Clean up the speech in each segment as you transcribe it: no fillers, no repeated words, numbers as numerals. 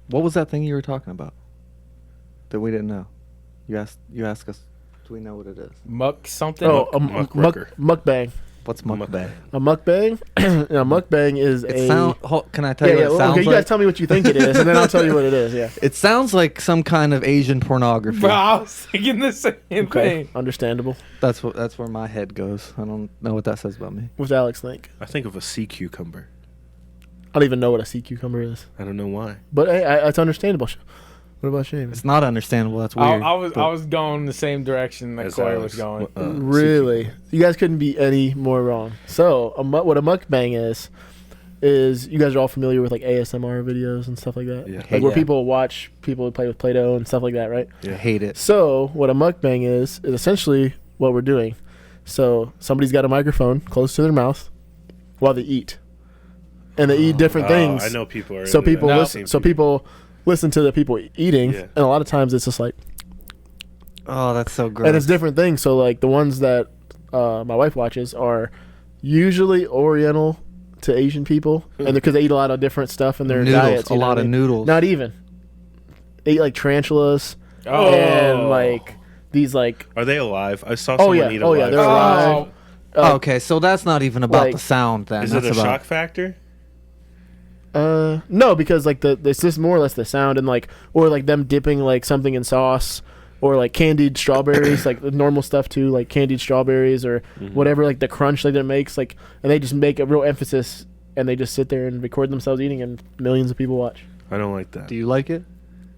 What was that thing you were talking about that we didn't know? You asked us. Do we know what it is? Muck something. Oh, Muck-rucker. mukbang. What's mukbang? A mukbang. A mukbang is Can I tell you what it sounds okay, you like? guys tell me what you think it is, and then I'll tell you what it is. Yeah. It sounds like some kind of Asian pornography. Bro, I was thinking the same Okay. thing. Understandable. That's where my head goes. I don't know what that says about me. What's Alex think? I think of a sea cucumber. I don't even know what a sea cucumber is, I don't know why. but hey, it's understandable. What about Shane? It's not understandable. That's weird. I was going the same direction that As Corey Alex, was going. sea Really? cucumber. You guys couldn't be any more wrong. So, what a mukbang is you guys are all familiar with like ASMR videos and stuff like that? Yeah. Like where Yeah. people watch people play with Play-Doh and stuff like that, right? I hate it. So, what a mukbang is essentially what we're doing. So, somebody's got a microphone close to their mouth while they eat. And they eat different things. I know people are. So into people that. I've listen. seen So people listen to the people eating, Yeah. and a lot of times it's just like, Oh, that's so gross. and it's different things. So like the ones that my wife watches are usually Oriental to Asian people, and because they eat a lot of different stuff in their noodles, diets. a you know lot what I of mean? noodles. Not even. They eat like tarantulas Oh. and like these like. Are they alive? I saw Oh, someone yeah. eat a Oh, yeah, live they're fish. alive. Oh, okay, so that's not even about like- the sound then. Is that's it a about shock factor? No, because like it's just more or less the sound and like or like them dipping like something in sauce or like candied strawberries, like the normal stuff too, like candied strawberries or whatever, like the crunch that it makes, like, and they just make a real emphasis and they just sit there and record themselves eating and millions of people watch. I don't like that. Do you like it?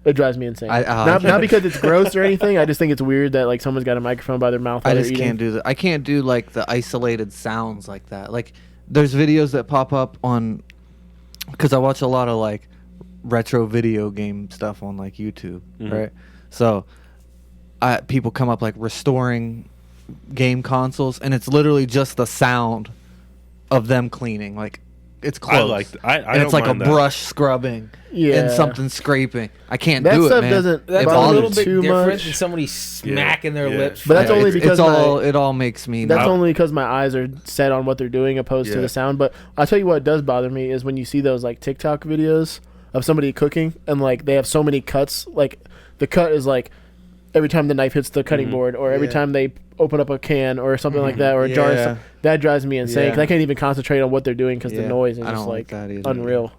It drives me insane. I Not because it's gross or anything. I just think it's weird that like someone's got a microphone by their mouth while I they're just eating. can't do that. I can't do like the isolated sounds like that. Like there's videos that pop up on, because I watch a lot of like retro video game stuff on like YouTube, right? So people come up like restoring game consoles, and it's literally just the sound of them cleaning. Like it's close. I like. I and don't it's like a mind that. brush scrubbing Yeah. and something scraping. I can't That do it, stuff man. doesn't That's It a bother little me bit too different much. than somebody smacking their Yeah. lips. But that's Yeah, only it's because all it all makes me. That's not- only because my eyes are set on what they're doing opposed to Yeah. the sound. But I'll tell you what does bother me is when you see those like TikTok videos of somebody cooking and like they have so many cuts. Like the cut is like every time the knife hits the cutting board or every Yeah. time they open up a can or something like that or a jar. Or Yeah. something. That drives me insane because Yeah. I can't even concentrate on what they're doing because the Yeah. noise is I just don't like like that either. unreal.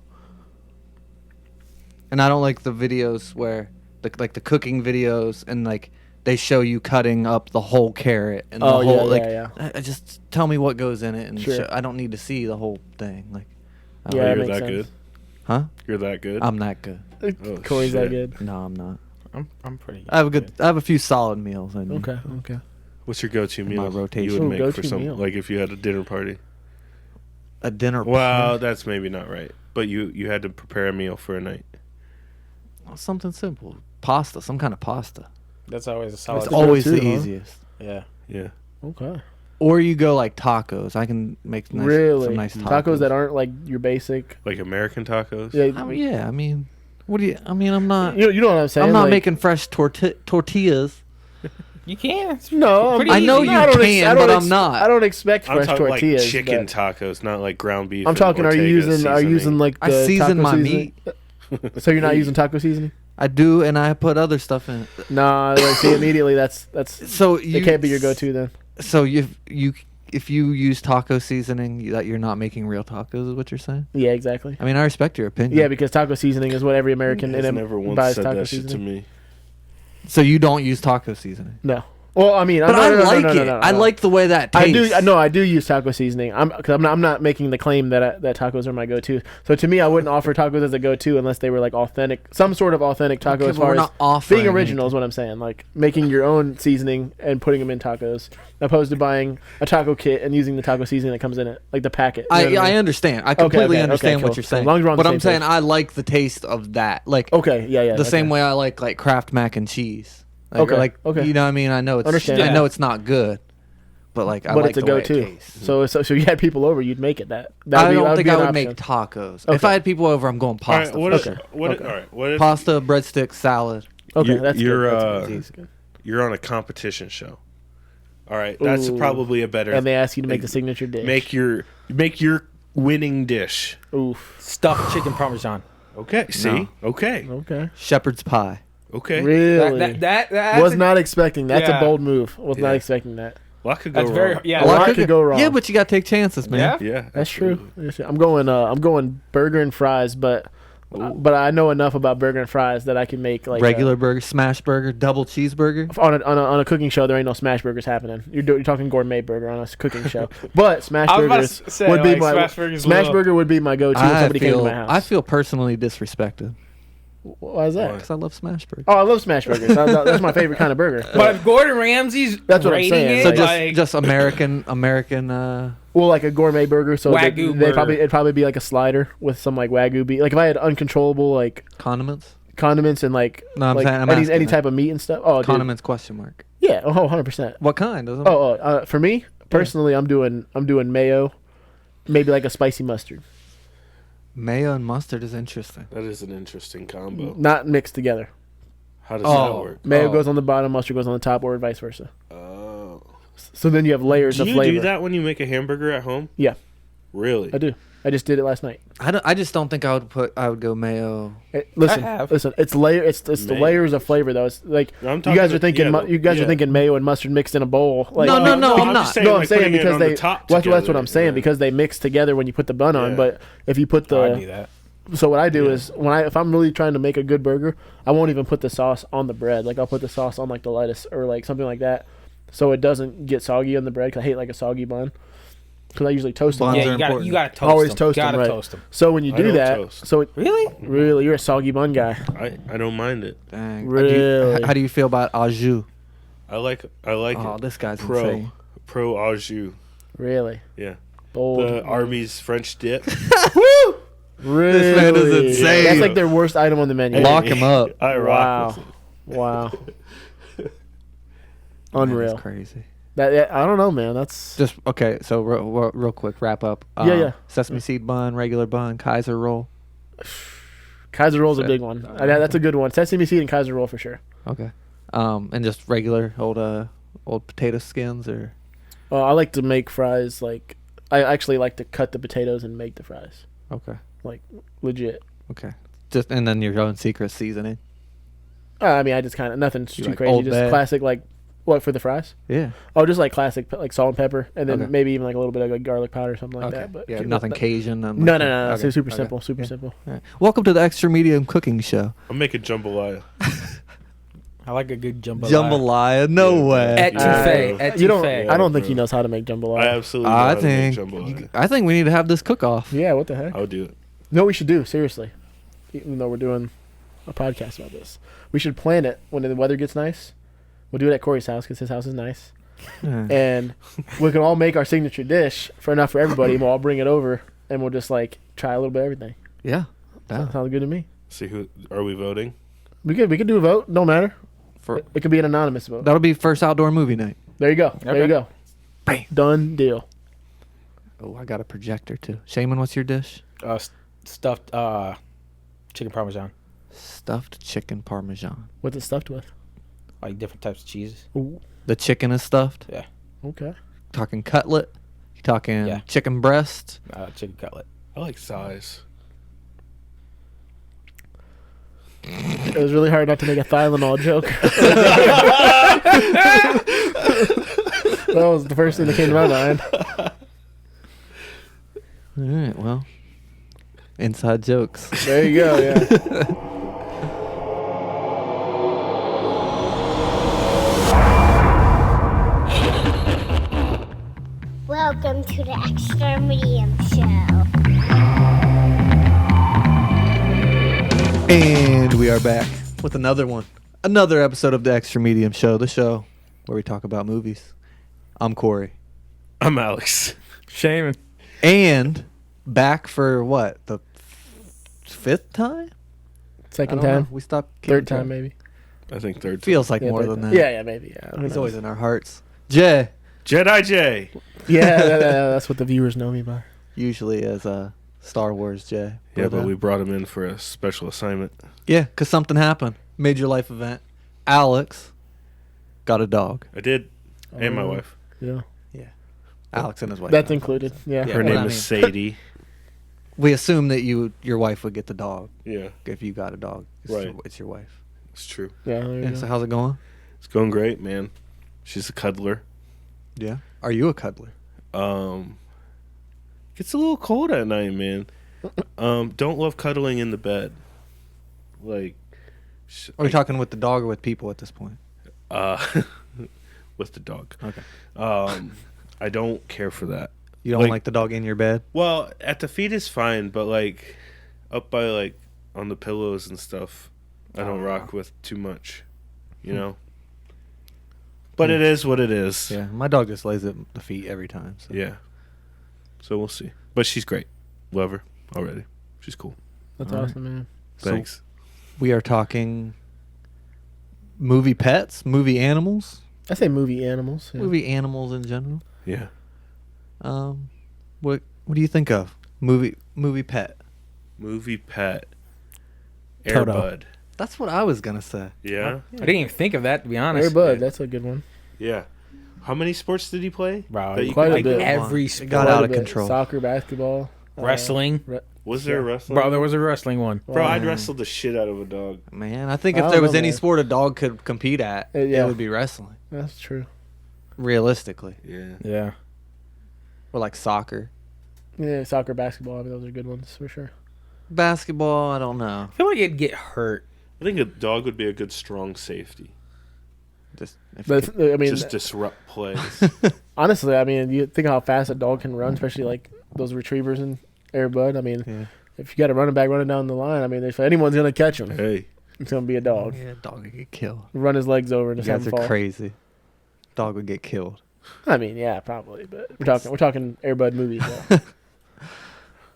And I don't like the videos where like the cooking videos and like they show you cutting up the whole carrot and Oh, the yeah, whole like yeah. I just tell me what goes in it and Sure. I don't need to see the whole thing. Like I don't Yeah, Oh, that you're makes that sense. good. huh? You're that good. I'm that good. Oh, Corey's that shit. good. No, I'm not. I'm pretty. I have a few solid meals. I mean. Okay. Okay. What's your go-to My meal? rotation. You would Ooh, make go-to for some, meal. like if you had a dinner party. A dinner. Well, party. that's maybe not right. But you had to prepare a meal for a night. Something simple. Pasta. Some kind of pasta. That's always a solid. It's the always go-to, the huh? easiest. Yeah. Yeah. Okay. Or you go like tacos. I can make nice, Really? some nice tacos. that aren't like your basic. Like American tacos. Yeah. I mean, what do you? I mean, I'm not. You know what I'm saying? I'm not like, making fresh tortillas. You can. It's No, pretty I know easy. you can, but I'm not. I don't expect I'm fresh talking tortillas. like chicken but tacos, not like ground beef. I'm and talking. Are you Ortega using like the I season taco my seasoning? meat. So you're not using taco seasoning? I do, and I put other stuff in it. Nah. Like, see, immediately that's So you it can't be your go-to then. So if you use taco seasoning, that you're not making real tacos, is what you're saying? Yeah, exactly. I mean, I respect your opinion. Yeah, because taco seasoning is what every American Has in never once buys said taco that shit to seasoning. me. So you don't use taco seasoning. No. Well, I mean, But no, I no, no, like no, no, it. no, no, I no. like the way that tastes. I do use taco seasoning. I'm not making the claim that tacos are my go-to. So to me, I wouldn't offer tacos as a go-to unless they were like authentic, some sort of authentic taco. Okay, as but far we're as not offering being original anything. is what I'm saying. Like making your own seasoning and putting them in tacos, opposed to buying a taco kit and using the taco seasoning that comes in it, like the packet. You know what I mean? understand. I completely okay, understand cool. what you're As saying. long as we're on But the I'm same saying page. I like the taste of that. Like Okay, yeah. the same okay. way I like Kraft mac and cheese. Like, Okay, Like okay. you know what I mean? I know it's Understand. I know it's not good. But like I But like it's a the way it go-to. tastes. So you had people over, you'd make it that. I don't think be I an would option. make tacos. Okay. If I had people over, I'm going All right, pasta. what for if, sure. what Okay. If, all right, what if Pasta, breadsticks, salad. Okay, you- that's you're, good. That's Easy. good. you're on a competition show? All right, that's Ooh. probably a better. And they ask you to make like, the signature dish. Make your winning dish. Oof. Stuffed chicken parmesan. Okay. See. Okay. Okay. Shepherd's pie. Okay. Really? That's Was a- not expecting. That's a Yeah. bold move. Was not Yeah. expecting that. A lot could go That's wrong. very yeah. A lot could go wrong. Yeah, but you gotta take chances, man. Yeah? Yeah. That's absolutely. true. That's true. I'm going burger and fries, but I know enough about burger and fries that I can make like Regular burger, smash burger, double cheeseburger. on a cooking show. There ain't no smash burgers happening. You're talking gourmet burger on a cooking show, but smash I was about burgers to say, would be like, my smash burgers smash low. burger would be my go-to if somebody came to my house. I feel personally disrespected Why is that? Why? because I love smash burger. Oh, I love smash burgers. That's my favorite kind of burger. But if Gordon Ramsay's That's what I'm rating saying. it, So So just like, just American. Well, like a gourmet burger, so Wagyu they burger. it'd probably be like a slider with some like Wagyu beef. Like if I had uncontrollable like Condiments. condiments and like No, I'm like saying I'm any asking, like, type of meat and stuff. Oh, dude. Condiments question mark. Yeah, 100%. What kind? Doesn't For me personally, I'm doing mayo, maybe like a spicy mustard, mayo and mustard is interesting. That is an interesting combo. not mixed together. How does Oh. that work? Mayo Oh. goes on the bottom, mustard goes on the top, or vice versa. Oh. So then you have layers Do of you flavor. do that when you make a hamburger at home? Yeah, Really? I do. I just did it last night. I just don't think I would go mayo. Listen, I have. listen. It's layer. It's the Mayo. layers of flavor though. It's like I'm you talking guys are thinking. yeah, You guys yeah. are thinking mayo and mustard mixed in a bowl. Like, No, I'm not. just saying, No, I'm like, saying putting it because on the they. top That's what together, I'm saying yeah. because they mix together when you put the bun on. Yeah. But if you put I do the that. so what I do Yeah. is if I'm really trying to make a good burger, I won't even put the sauce on the bread. Like I'll put the sauce on like the lettuce or like something like that, so it doesn't get soggy on the bread. Cause I hate like a soggy bun. Because I usually toast them. Buns Yeah, are you got important. to toast Always them. toast you them, gotta right. toast them. So when you I do don't that, toast. so Really? really you're a soggy bun guy. I don't mind it. Dang. Really? How do you feel about au jus? I like Oh, it. this guy's Pro insane. au jus. Really Yeah. bold. The Arby's French dip. Really? This man is insane. That's like their worst item on the menu. Lock him up. I rock with it. Wow. Man, Unreal. that's crazy. I don't know, man. That's Just okay. So real quick, wrap up. Yeah. Sesame seed bun, regular bun, Kaiser roll. Kaiser roll's a So- big one. That's a good one. Sesame seed and Kaiser roll for sure. Okay. And just regular old potato skins or I like to make fries. Like I actually like to cut the potatoes and make the fries. okay. Like legit. Okay. Just and then your own secret seasoning. I mean, I just kind of nothing too like crazy. Old Just Bay? classic like what for the fries? Yeah. Oh, just like classic like salt and pepper, and then Okay. maybe even like a little bit of like garlic powder or something like Okay. that. But Yeah. Nothing Cajun. No, nothing- no. Okay, Super okay. simple. Super Yeah. simple. All right. Welcome to the Extra Medium Cooking Show. I'm making jambalaya. I like a good jambalaya. Jambalaya, no Yeah. way. Etouffee. You don't. Etouffee. I don't think bro. he knows how to make jambalaya. I absolutely know I how to make think jambalaya. I think we need to have this cook off. Yeah. What the heck? I would do it. No, we should do seriously. Even though we're doing a podcast about this, we should plan it when the weather gets nice. We'll do it at Corey's house because his house is nice, and we can all make our signature dish for enough for everybody. And we'll all bring it over, and we'll just like try a little bit of everything. Yeah. Yeah. Sounds good to me. See who are we voting? We could do a vote. No matter. For It could be an anonymous vote. that'll be first outdoor movie night. There you go. There you Okay. go. Bam. Done deal. Oh, I got a projector too. Shaman, what's your dish? Stuffed chicken parmesan, Stuffed chicken parmesan. What's it stuffed with? like different types of cheeses. Ooh. The chicken is stuffed. Okay. Talking cutlet. You talking Yeah. chicken breast. Chicken cutlet. I like size. It was really hard not to make a Tylenol joke. That was the first thing that came to my mind. All right. Well, inside jokes. There you go. Yeah. Welcome to the Extra Medium Show. And we are back with another one. Another episode of the Extra Medium Show, the show where we talk about movies. I'm Corey. I'm Alex. Shaman. And back for what? The fifth time? Second I don't know. time. We stopped. keeping Third time, track. maybe. I think third. Feels like Yeah, more third than time. that. Yeah, maybe. Yeah. Who He's knows? always in our hearts. Jay, Jedi J. Yeah, that's what the viewers know me by. usually as Star Wars Jay. Yeah, but we brought him in for a special assignment. Yeah, because something happened. Major life event. Alex got a dog. I did, and my Oh. wife. Yeah. Alex and his wife. That's included. Yeah. Yeah, Her well, name I is mean- Sadie. we assume that your wife would get the dog Yeah, if you got a dog. Right. It's your wife. it's true. Yeah. There you Yeah. go. So how's it going? It's going great, man. She's a cuddler. Yeah. Are you a cuddler? Gets a little cold at night, man. Don't love cuddling in the bed. Like, Are we talking with the dog or with people at this point? with the dog. Okay. I don't care for that. You don't Like- like the dog in your bed? Well, at the feet is fine, but like up by like on the pillows and stuff, I don't rock with too much, you know. But it is what it is. Yeah. My dog just lays at the feet every time. So. Yeah. So we'll see. But she's great. Love her already. She's cool. That's All right. awesome, man. So- Thanks. We are talking movie pets, movie animals, I say movie animals. Yeah. movie animals in general. Yeah. What do you think of movie pet? Movie pet. Toto. Airbud. That's what I was gonna say. Yeah. I didn't even think of that, to be honest. Air Bud, Yeah. that's a good one. Yeah. How many sports did he play? Bro, That you quite a like bit. every It sport. got Quite out a of bit. control. Soccer, basketball, Wrestling. Was there a wrestling? Bro, there was a wrestling one. Bro, I'd wrestle the shit out of a dog. Man, I think I if don't there was know, any man. sport a dog could compete at, Yeah. it would be wrestling. That's true. Realistically, Yeah. Yeah. or like soccer, Yeah, soccer, basketball. I mean, those are good ones for sure. basketball. I don't know. I feel like it'd get hurt. I think a dog would be a good strong safety. Just if But I mean, Just disrupt plays. honestly, I mean, you think how fast a dog can run, especially like those retrievers in Air Bud. I mean, yeah, if you got a running back running down the line, I mean, if anyone's gonna catch him, Hey. it's gonna be a dog. yeah, dog would get killed. Run his legs over and You just have guys him are fall. crazy. Dog would get killed. I mean, yeah, probably, but we're talking Air Bud movies. So.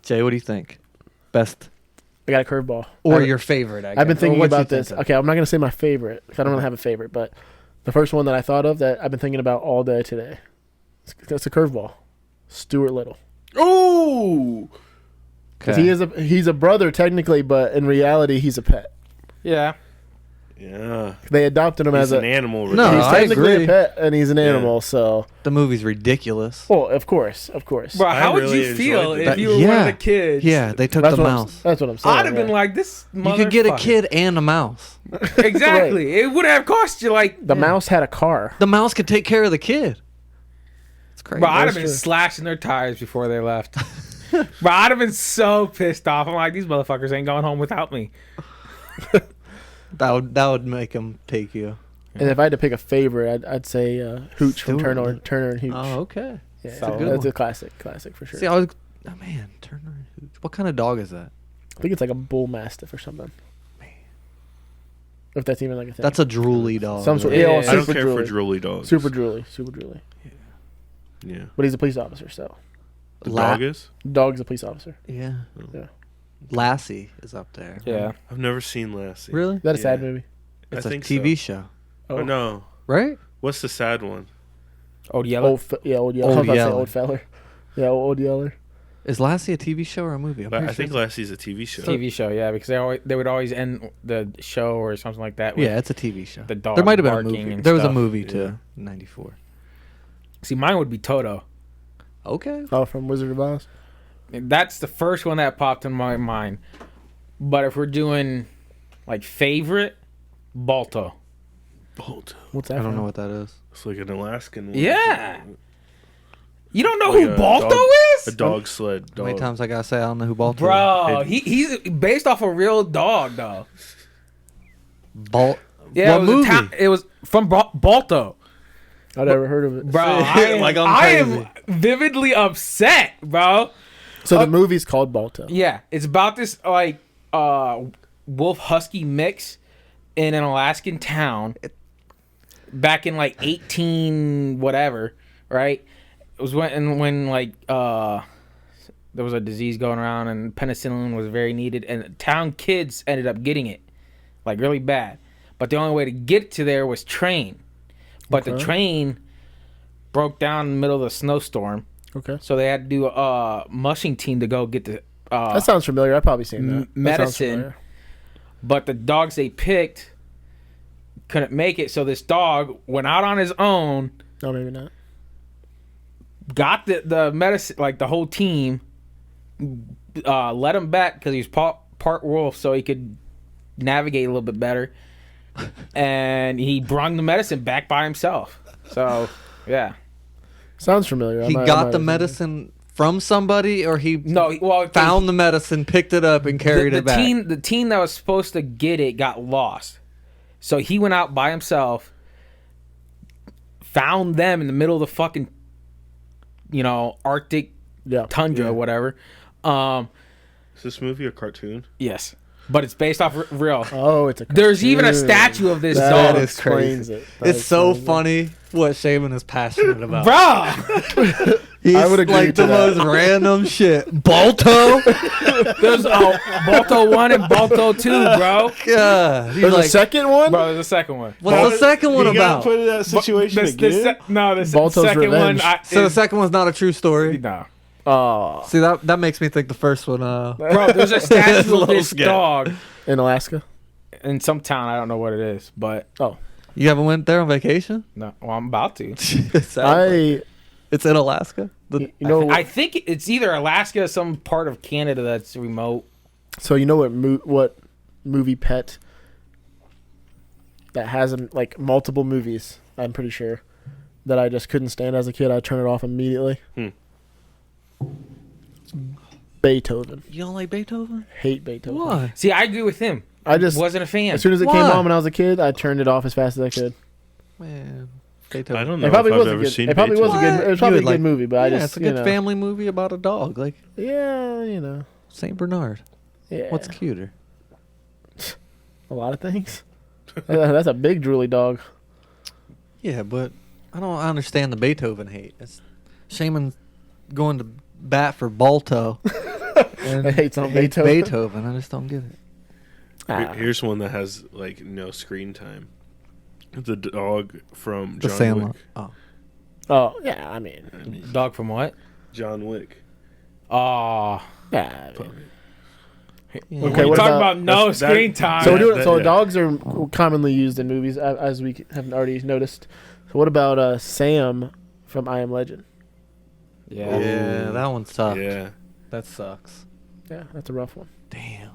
Jay, what do you think? Best I got a curveball. or I- your favorite? I I've been guess. Or thinking what you about think this. of. Okay, I'm not gonna say my favorite 'cause I don't really have a favorite, but the first one that I thought of that I've been thinking about all day today. That's a curveball. Stuart Little. Ooh. Because Okay. he's a brother technically, but in reality he's a pet. Yeah. Yeah. They adopted him He's as an a animal. No, he's I technically agree. a pet and he's an animal. So, The movie's ridiculous. well, of course. Bro, I how would really you feel enjoyed if that. you were one of Yeah. the kids? Yeah, they took That's the what I'm, mouse. that's what I'm saying. I'd have been yeah. like, this You could get a motherfucker. kid and a mouse. Exactly. It would have cost you like. The mouse had a car. The mouse could take care of the kid. It's crazy. Bro, I'd have That's been true. slashing their tires before they left. Bro, I'd have been so pissed off. I'm like, these motherfuckers ain't going home without me. That would make him take you. And if I had to pick a favorite, I'd say Hooch from Stuart. Turner and Hooch. Oh, okay. yeah, a good that's one. a classic for sure. See, I was. Oh man, Turner and Hooch. What kind of dog is that? I think it's like a bull mastiff or something. If that's even like a thing. That's a drooly dog. Some sort. Yeah. Yeah, well, I I don't super care for drooly. drooly dogs. Super drooly. Yeah. But he's a police officer, so The La- dog is? dog's a police officer. Yeah. Yeah. Lassie is up there. Yeah. I've never seen Lassie. Really? Is that a sad Yeah. movie? It's I a think TV so. show, Oh, no. right? What's the sad one? Old Yellow. Old Yeller. Old I was about to say Yeller. Old Feller. Yeah, Old Yeller. Is Lassie a TV show or a movie? I'm But pretty I think sure Lassie's a TV show. TV show, yeah, because they would always end the show or something like that. With, yeah, it's a TV show. the dog there might have been a barking movie. and There was a stuff. movie Yeah. too. '94. See, mine would be Toto. Okay. Oh, from Wizard of Oz. That's the first one that popped in my mind. But if we're doing like favorite, Balto. Bolt. What's that? I don't from? know what that is. It's like an Alaskan one. Yeah. You don't know Like who a Balto dog- is? A dog sled How dog. many times I gotta say I don't know who Balto Bro, It- he's based off a real dog though. is? Yeah, What it was movie? it was from Balto. I'd never heard of it. Bro, I am, Like, I'm I am crazy. vividly upset, bro. So the movie's called Balto. Yeah, it's about this like wolf husky mix in an Alaskan town back in like 18 whatever, right? It was when like there was a disease going around and penicillin was very needed and town kids ended up getting it like really bad. But the only way to get to there was train. But the Okay. train broke down in the middle of the snowstorm. Okay. So they had to do a mushing team to go get the That sounds familiar. I've probably seen that. That sounds medicine. familiar. but the dogs they picked couldn't make it. So this dog went out on his own, No, maybe not. got the medicine, like the whole team, let him back because he was part wolf, so he could navigate a little bit better. And he brung the medicine back by himself. So, yeah. Sounds familiar. He got the medicine from somebody, or he found the medicine, picked it up, and carried it back. The team that was supposed to get it got lost. So he went out by himself, found them in the middle of the fucking, Arctic tundra or whatever. Is this movie a cartoon? Yes. But it's based off real. Oh, it's a cartoon. There's even a statue of this That dog. is crazy. It's so funny what Shaman is passionate about. Bro! He's I would agree like to the that. most random shit. Balto? There's Balto 1 and Balto 2, bro. God. He's There's like, a second one? Bro, there's a second one. what's the second one You gotta about? put in that situation again? The Balto's second Revenge. one. So the second one's not a true story? No. Oh, See, that makes me think the first one, Bro, there's a It's a statue of little this scary. dog in Alaska? in some town. I don't know what it is, but You haven't went there on vacation? no. Well, I'm about to. It's in Alaska? I think it's either Alaska or some part of Canada that's remote. So you know what movie pet that has like multiple movies? I'm pretty sure that I just couldn't stand as a kid. I'd turn it off immediately. Beethoven. You don't like Beethoven? Hate Beethoven. Why? See, I agree with him. I just Wasn't a fan. as soon as it Why? came on when I was a kid, I turned it off as fast as I could. Man, Beethoven. I don't know It probably if was I've a ever good. seen It probably was a Beethoven. good. It was You probably a would good like- movie, but I Yeah, just it's a good family movie about a dog, like Yeah, Saint Bernard. yeah. What's cuter? a lot of things? That's a big drooly dog. Yeah, but I don't understand the Beethoven hate. It's Shaman going to bat for Balto. and I hate some hates Beethoven. Beethoven. I just don't get it. Here's one that has like no screen time. The dog from The John Sandlot. Wick. Oh. Oh yeah, I mean, Dog from what? John Wick. Oh. yeah. I mean. Yeah. Okay, We're what talking about- about no that's- that- screen time. So, Yeah, yeah. dogs are commonly used in movies, as we have already noticed. So what about Sam from I Am Legend? yeah. Yeah, that one sucked. Yeah. That sucks. Yeah, that's a rough one. Damn.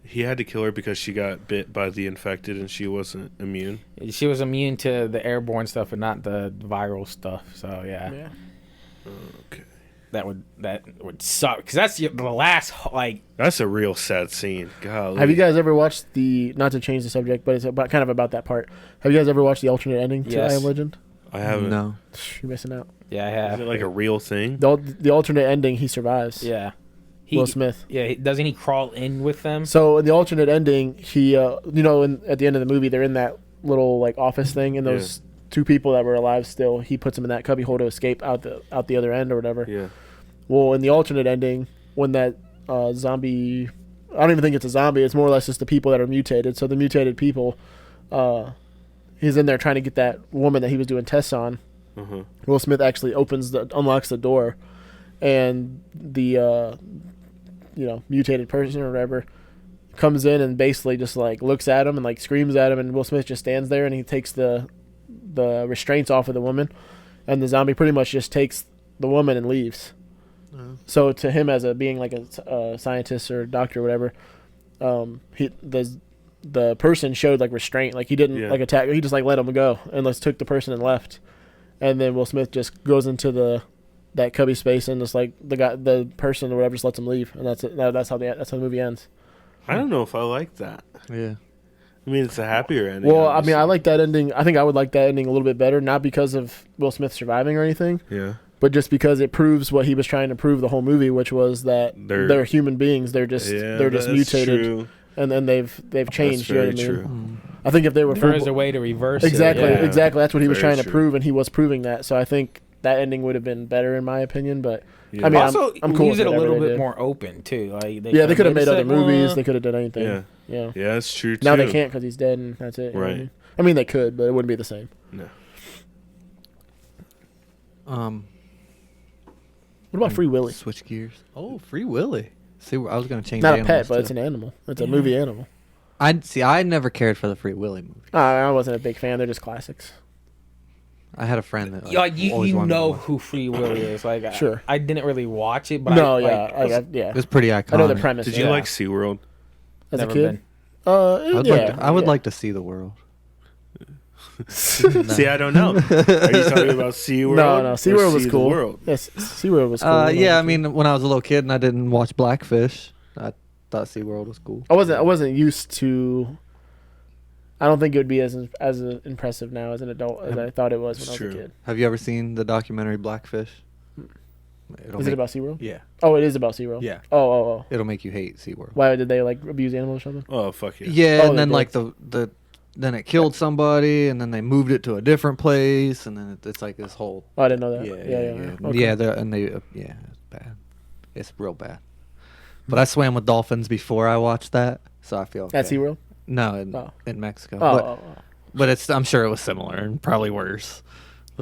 He had to kill her because she got bit by the infected and she wasn't immune. She was immune to the airborne stuff and not the viral stuff. So yeah, Okay. that would suck because that's the last like. That's a real sad scene. Golly. Have you guys ever watched not to change the subject, but it's kind of about that part. Have you guys ever watched the alternate ending to Yes. I Am Legend? I haven't. No. You're missing out. Yeah, I Is have. it like a real thing? The alternate ending, he survives. Yeah. Will Smith. Yeah, doesn't he crawl in with them? So in the alternate ending, he, at the end of the movie, they're in that little like office thing, and those two people that were alive still, he puts them in that cubby hole to escape out the other end or whatever. Yeah. Well, in the alternate ending, when that zombie, I don't even think it's a zombie. It's more or less just the people that are mutated. So the mutated people, he's in there trying to get that woman that he was doing tests on. Uh-huh. Will Smith actually unlocks the door, and the mutated person or whatever comes in and basically just like looks at him and like screams at him, and Will Smith just stands there and he takes the restraints off of the woman, and the zombie pretty much just takes the woman and leaves. So to him, as a being like a scientist or doctor or whatever, the person showed like restraint, like he didn't like attack, he just like let him go and just took the person and left, and then Will Smith just goes into that cubby space and just like the person or whatever just lets him leave, and that's it. That's how the movie ends. I don't know if I like that. Yeah. I mean, it's a happier ending. Well, I mean, I obviously. like that ending. I think I would like that ending a little bit better, not because of Will Smith surviving or anything, Yeah. but just because it proves what he was trying to prove the whole movie, which was that they're human beings. They're just that's mutated, true. and then they've changed. That's You know very what I mean? true. I think if they were There is a way to reverse exactly, it. Yeah. exactly. That's what he was Very trying to true. prove, and he was proving that. So I think that ending would have been better in my opinion. But Yeah. I mean, Also, I'm cool leaves with it a whatever little they bit did. more open too. Like Yeah, they could have made other second movies. one. They could have done anything. Yeah. Yeah. Yeah, that's true too. Now they can't because he's dead, and that's it. You know what I Right. mean? I mean, they could, but it wouldn't be the same. No. What about Free Willy? Switch gears. Oh, Free Willy. See, I was gonna change. Not a animals, pet, but too. it's an animal. It's a movie animal. I never cared for the Free Willy movie. I wasn't a big fan. They're just classics. I had a friend that like you always wanted to know watch it. who Free Willy is. Like Sure. I didn't really watch it, but No, I, yeah, like, yeah. It was pretty iconic. I know the premise. Did yeah. you like SeaWorld? as a never kid? been. I would yeah. like to see the world. See, I don't know. Are you talking about SeaWorld? No, or SeaWorld was See the cool. World? Yes, SeaWorld was cool. when I Yeah, was I a kid. mean, when I was a little kid and I didn't watch Blackfish, I thought SeaWorld was cool. I wasn't used to. I don't think it would be as impressive now as an adult as I thought it was when I was True. a kid. Have you ever seen the documentary Blackfish? Is it about SeaWorld? Yeah. Oh, it is about SeaWorld. Yeah. Oh. It'll make you hate SeaWorld. Why did they like abuse animals or something? Oh, fuck yeah. Yeah, Oh, and they then did. like then it killed somebody, and then they moved it to a different place, and then it's like this whole Oh, I didn't know that. yeah. Okay. Yeah, it's bad. It's real bad. But I swam with dolphins before I watched that, so I feel okay. At SeaWorld? No, Oh. in Mexico. Oh, But I'm sure it was similar and probably worse.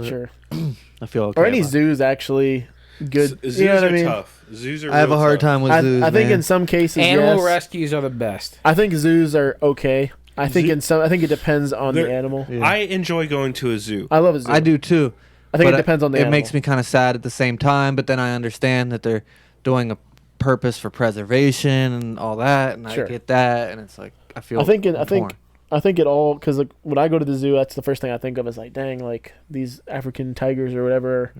sure. I feel okay. Or any about it. zoos actually good. Zoos you know what are I mean? tough. Zoos are I have a real hard tough. time with zoos. I think man. in some cases, Animal yes. rescues are the best. I think zoos are okay. I think I think it depends on the They're- animal. Yeah. I enjoy going to a zoo. I love a zoo. I do too. I think but it depends on the It animal. makes me kind of sad at the same time, but then I understand that they're doing a purpose for preservation and all that, and Sure. I get that, and it's like I feel. I think torn. it all because like when I go to the zoo, that's the first thing I think of is like, dang, like these African tigers or whatever,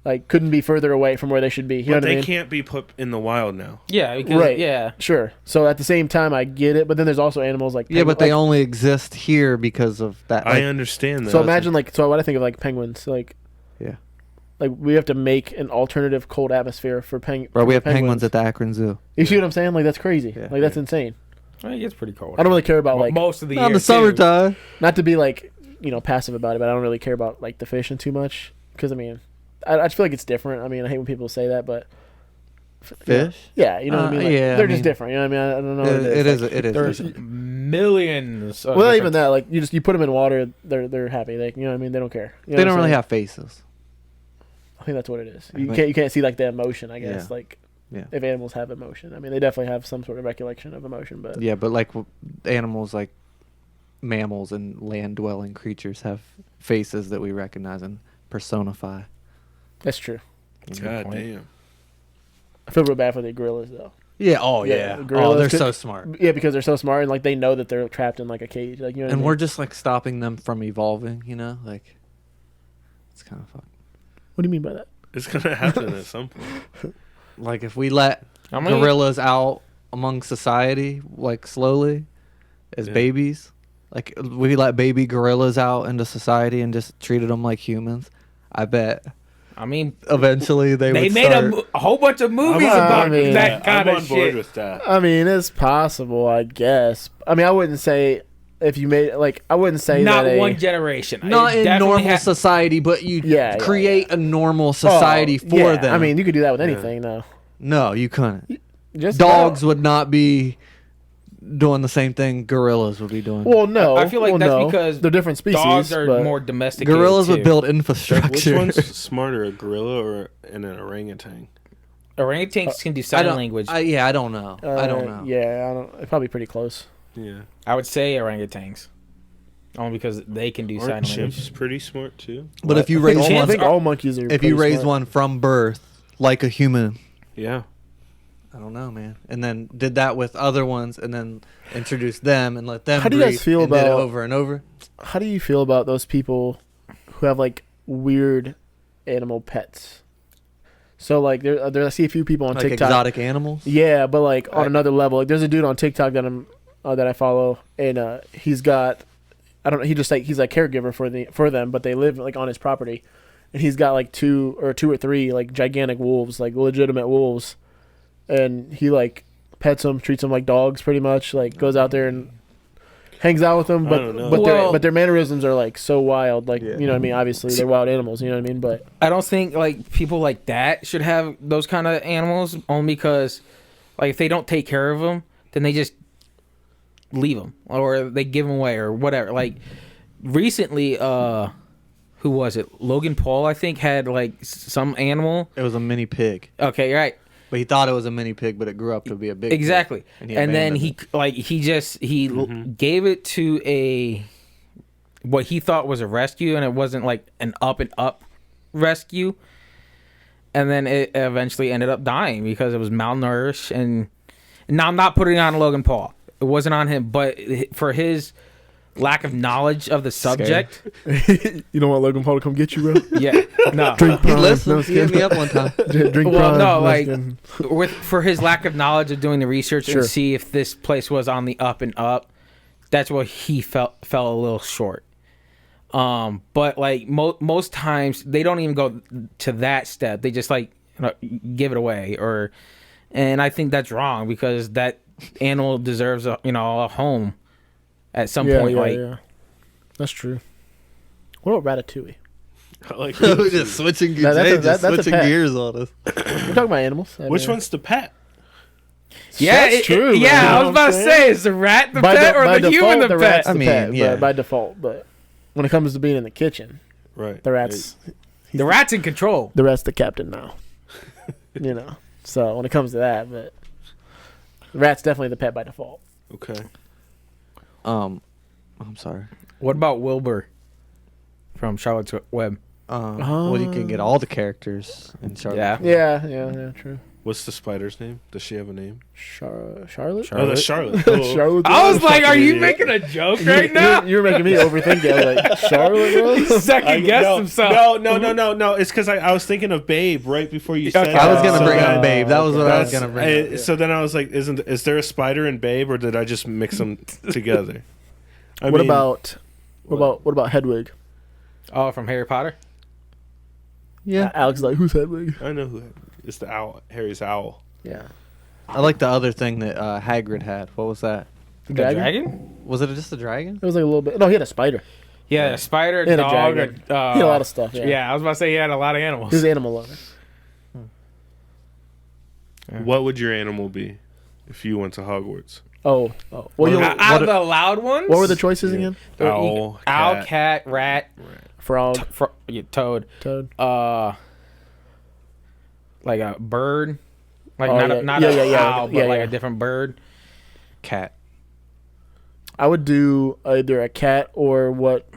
like couldn't be further away from where they should be. You know But what I they mean? can't be put in the wild now. Yeah, because, Right. yeah. Sure. So at the same time, I get it, but then there's also animals like Yeah, but they like, only exist here because of that. I like- understand that. So imagine so what I think of like penguins, like Yeah. like we have to make an alternative cold atmosphere for Bro, we have penguins at the Akron Zoo. You see what I'm saying? Like that's crazy. Yeah. Like that's insane. I think it's pretty cold. I don't really care about Well, like most of the Not year. in the too. summertime. not to be like passive about it, but I don't really care about like the fishing too much because I mean I just feel like it's different. I mean I hate when people say that, but Fish? yeah, you know what I mean. Like, yeah, I they're just mean, different. You know what I mean? I don't know. what It is. Like, It is. There's different. millions. Of well, not different- even that. Like you put them in water, they're happy. They you know what I mean? They don't care. You know They what don't I'm really saying? have faces. I think that's what it is. You Like- can't see like the emotion. I guess Yeah. like Yeah. if animals have emotion. I mean they definitely have some sort of recollection of emotion, but Yeah, but like animals, like mammals and land-dwelling creatures have faces that we recognize and personify. that's true. God point. damn. I feel real bad for the gorillas though. Yeah. Oh Yeah, yeah. Oh, gorillas they're could- so smart. Yeah, because they're so smart and like they know that they're trapped in like a cage. Like you know. What I And mean? we're just like stopping them from evolving. You know, like it's kind of fucked. What do you mean by that? It's gonna happen at some point. Like if we let How many- gorillas out among society, like slowly, as Yeah. babies, like we let baby gorillas out into society and just treated them like humans, I bet I mean, eventually they they would made start. a whole bunch of movies I about mean, that kind I'm of on board shit. with that. I mean, it's possible, I guess. I mean, I wouldn't say if you made like I wouldn't say Not that one generation. Not It in definitely normal society, but you Yeah, yeah, create a normal society Oh, for yeah, them. I mean, you could do that with anything, though. no, you couldn't. Just Dogs would not be doing the same thing gorillas would be doing. Well, no. I feel like well, that's no. because they're different species. Dogs are but more domesticated. gorillas too. would build Which infrastructure. one's smarter, a gorilla or an orangutan? Orangutans can do sign language. I don't know. I don't know. Yeah, I don't. It's probably pretty close. Yeah. I would say orangutans, only because they can do sign Aren't language. chimps pretty smart too? But if you I raise think, all, I one, think all monkeys are. if pretty you raise smart. one from birth like a human, Yeah. I don't know, man. And then did that with other ones, and then introduced them and let them. How do you guys breed feel and did it about- over and over? How do you feel about those people who have like weird animal pets? So like there I see a few people on Like TikTok. exotic animals. Yeah, but like on I- another level, like there's a dude on TikTok that I follow, and he's got, I don't know, he's like caregiver for them, but they live like on his property, and he's got like two or three like gigantic wolves, like legitimate wolves, and he like pets them, treats them like dogs, pretty much, like goes out there and hangs out with them, I don't know. but their mannerisms are like so wild, like Yeah. you know what I mean. Obviously, they're wild animals, you know what I mean, but I don't think like people like that should have those kind of animals, only because like if they don't take care of them, then they just leave them or they give them away or whatever. Like recently, who was it? Logan Paul, I think, had like some animal. It was a mini pig, Okay, right. but he thought it was a mini pig, but it grew up to be a big. Exactly. Pig, And then abandoned he it. gave it to a what he thought was a rescue, and it wasn't like an up and up rescue. And then it eventually ended up dying because it was malnourished. And now I'm not putting it on Logan Paul. It wasn't on him, but for his lack of knowledge of the subject. You don't want Logan Paul to come get you, bro? Yeah, no. Drink He prime. listened. No, He hit me up one time. Drink Well, prime. no, No, like skin. for his lack of knowledge of doing the research Sure. and see if this place was on the up and up, that's what he fell a little short. But like most times they don't even go to that step. They just like give it away, and I think that's wrong because that animal deserves a home at some point. Yeah. That's true. What about Ratatouille? I like Just switching, That's a switching pet. gears on us. We're talking about animals. I Which mean, one's the pet? Yeah, That's true. man. Yeah, You I know was what about I'm to saying? say, is the rat the pet or the human the pet? rat's I the mean, pet, yeah. by default. But when it comes to being in the kitchen, Right. the rat's The rat's in control. the rat's the captain now. So when it comes to that, but the rat's definitely the pet by default. Okay. I'm sorry. What about Wilbur from Charlotte's Web? Well, you can get all the characters in Charlotte. Yeah. Yeah, true. What's the spider's name? Does she have a name? Charlotte. Oh, that's Charlotte. Oh. Charlotte. I was like, are you Idiot. making a joke right now? You were making me overthink it. I was like, Charlotte, bro. Second guessed himself. No. It's because I was thinking of Babe right before you said Okay. that. I was gonna So bring then- up Babe. That was what I was gonna bring up. So then I was like, is there a spider in Babe, or did I just mix them together? What about Hedwig? Oh, from Harry Potter? Yeah, Alex is like, who's Hedwig? I know who. It's the owl. Harry's owl. Yeah. I like the other thing that Hagrid had. What was that? The The dragon? dragon? Was it just a dragon? It was like a little bit. No, he had a spider. Yeah, a spider, He had a dog, dragon. He had a lot of stuff. Yeah. I was about to say he had a lot of animals. He was an animal lover. Yeah. What would your animal be if you went to Hogwarts? Oh. Well, you Out of the loud ones? what were the choices again? Owl, Owl, cat. cat, rat, Frog, toad. toad. Like a bird. Like Oh, not yeah. a Yeah, owl, but like yeah. a different bird. Cat. I would do either a cat or what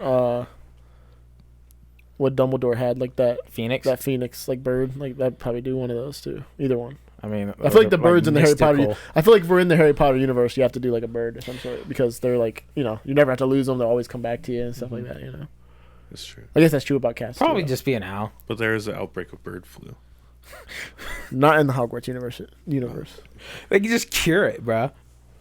Dumbledore had, like that Phoenix. phoenix like bird. Like I'd probably do one of those too. Either one. I mean, I feel like the birds in the Harry mystical. Potter. I feel like if we're in the Harry Potter universe, you have to do like a bird of some sort because they're like, you never have to lose them. They'll always come back to you and stuff like that. That's true. I guess that's true about cats. Probably too, just be an owl. But there is an outbreak of bird flu. though. Not in the Hogwarts universe. They can just cure it, bro.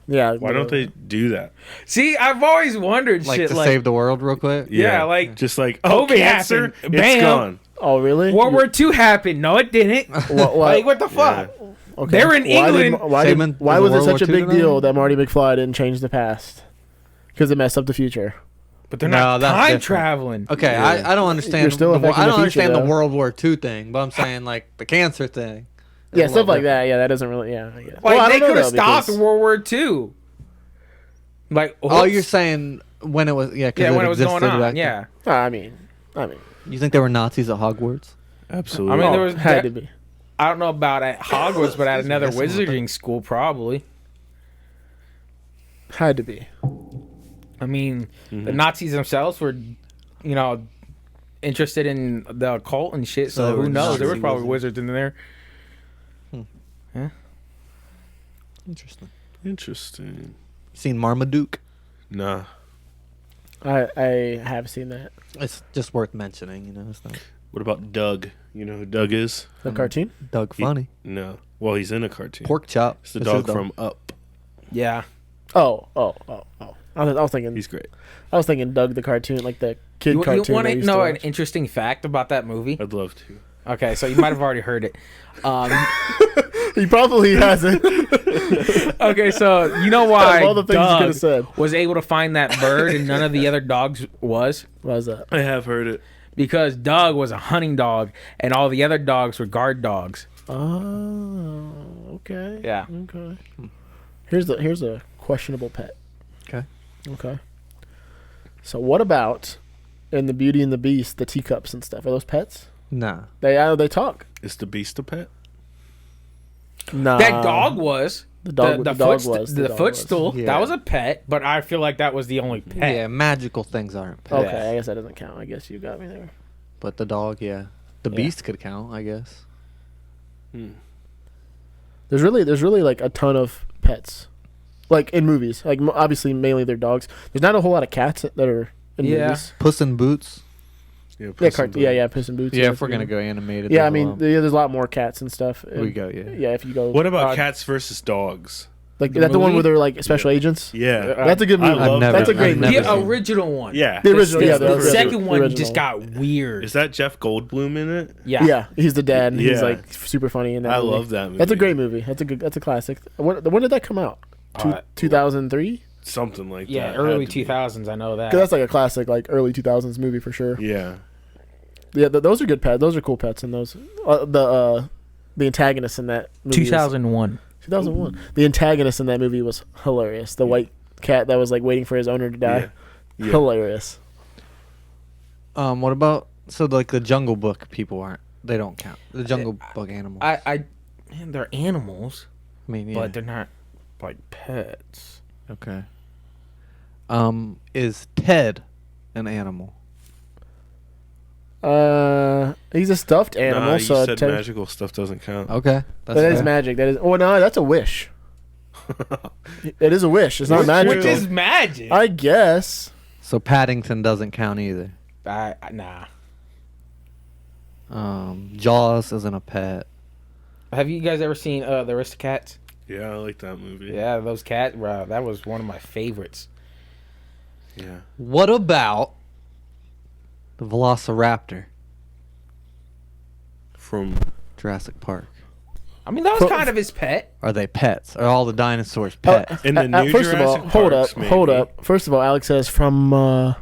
Yeah. Why don't they do that? See, I've always wondered Like shit to like save the world real quick. Yeah, like just like COVID cancer, happened. it's Bam. gone. Oh really? World War II happened. No, it didn't. What? Like what the fuck? Okay. They're in England. Simon, Why was was it it such a World War II big tonight? deal that Marty McFly didn't change the past? Because it messed up the future. But they're No, not that's time different. traveling. Okay, Yeah. I don't understand. You're still affecting I the don't future, understand the though. World War II thing, but I'm saying like the cancer thing. Yeah, It's a stuff little like that. Yeah, that doesn't really. Yeah, I guess. Like Well, I they don't know, could have though, stopped because- World War II. Like Oh, whoops. you're saying when it was 'cause yeah, when it was going existed on. back then. Yeah, I mean, You think there were Nazis at Hogwarts? Absolutely. I mean there was. had to be. I don't know about at Hogwarts, but at another wizarding school probably. Had to be. I mean, the Nazis themselves were, interested in the occult and shit. So So they were who knows? There was Nazi probably wizards in there. Interesting. Seen Marmaduke? Nah. I have seen that. It's just worth mentioning. It's not What about Doug? You know who Doug is? The cartoon. Doug Funny. No. Well, he's in a cartoon. Pork chop. It's the This is dog from Up. Yeah. Oh. I was thinking. He's great. I was thinking Doug the cartoon, like the kid You cartoon. want I to used know an watch. interesting fact about that movie? I'd love to. Okay, so you might have already heard it. He probably hasn't. Okay, so you know why All the things he could Doug have said. was able to find that bird and none of the other dogs was? What was that? I have heard it. Because Doug was a hunting dog and all the other dogs were guard dogs. Oh, okay. Yeah. Okay. Here's a questionable pet. Okay. Okay. So what about in the Beauty and the Beast, the teacups and stuff? Are those pets? Nah. They talk. Is the beast a pet? Nah. That dog was. The dog. The dog was. The dog footstool. Yeah. That was a pet, but I feel like that was the only pet. Yeah, magical things aren't pets. Was. Okay, I guess that doesn't count. I guess you got me there. But the dog, yeah. The Yeah. beast could count, I guess. There's really like a ton of pets, like in movies. Like obviously mainly they're dogs. There's not a whole lot of cats that are in Yeah. movies. Puss in Boots. Yeah, Puss in yeah, Boots. Puss in Boots. Yeah, is if we're a going to good go one. animated. Yeah, I there's a mean, lot. there's a lot more cats and stuff. we go, yeah. Yeah, if you go. What about Uh, cats versus dogs? Like the that's the one movie? where they're like special agents. Yeah. That's a good I movie. love never- That's a great I've movie. never The seen it. original one. Yeah. The original, yeah. The the second one original. just got weird. Is that Jeff Goldblum in it? Yeah. Yeah, he's the dad. And He's Yeah. like super funny in that. I movie. love that movie. That's a great movie. That's a classic. When did that come out? 2003. Something like Yeah, that. early Had to be. 2000s. I know that. Because that's like a classic, like early 2000s movie for sure. Yeah. Yeah, those are good pets. Those are cool pets. And those, the antagonist in that movie. 2001. 2001. The antagonist in that movie was hilarious. The white cat that was like waiting for his owner to die. Yeah. Yeah. Hilarious. What about, so like the Jungle Book people aren't, they don't count. The Jungle Book animals. Man, they're animals, I mean, yeah. but they're not like pets. Okay. Is Ted an animal? He's a stuffed animal, Nah, you so said magical stuff doesn't count. Okay. That's that is fair. magic. That is. Oh no, that's a wish. It is a wish. It's not magical. Which is magic. I guess. So Paddington doesn't count either. Nah. Jaws isn't a pet. Have you guys ever seen the Aristocats? Yeah, I like that movie. Yeah, those cats. Bro, that was one of my favorites. Yeah. What about the Velociraptor? From Jurassic Park. I mean, that was kind of his pet. Are they pets? Are all the dinosaurs pets? in the new First of all, Jurassic hold Parks, up, hold maybe. up. First of all, Alex says from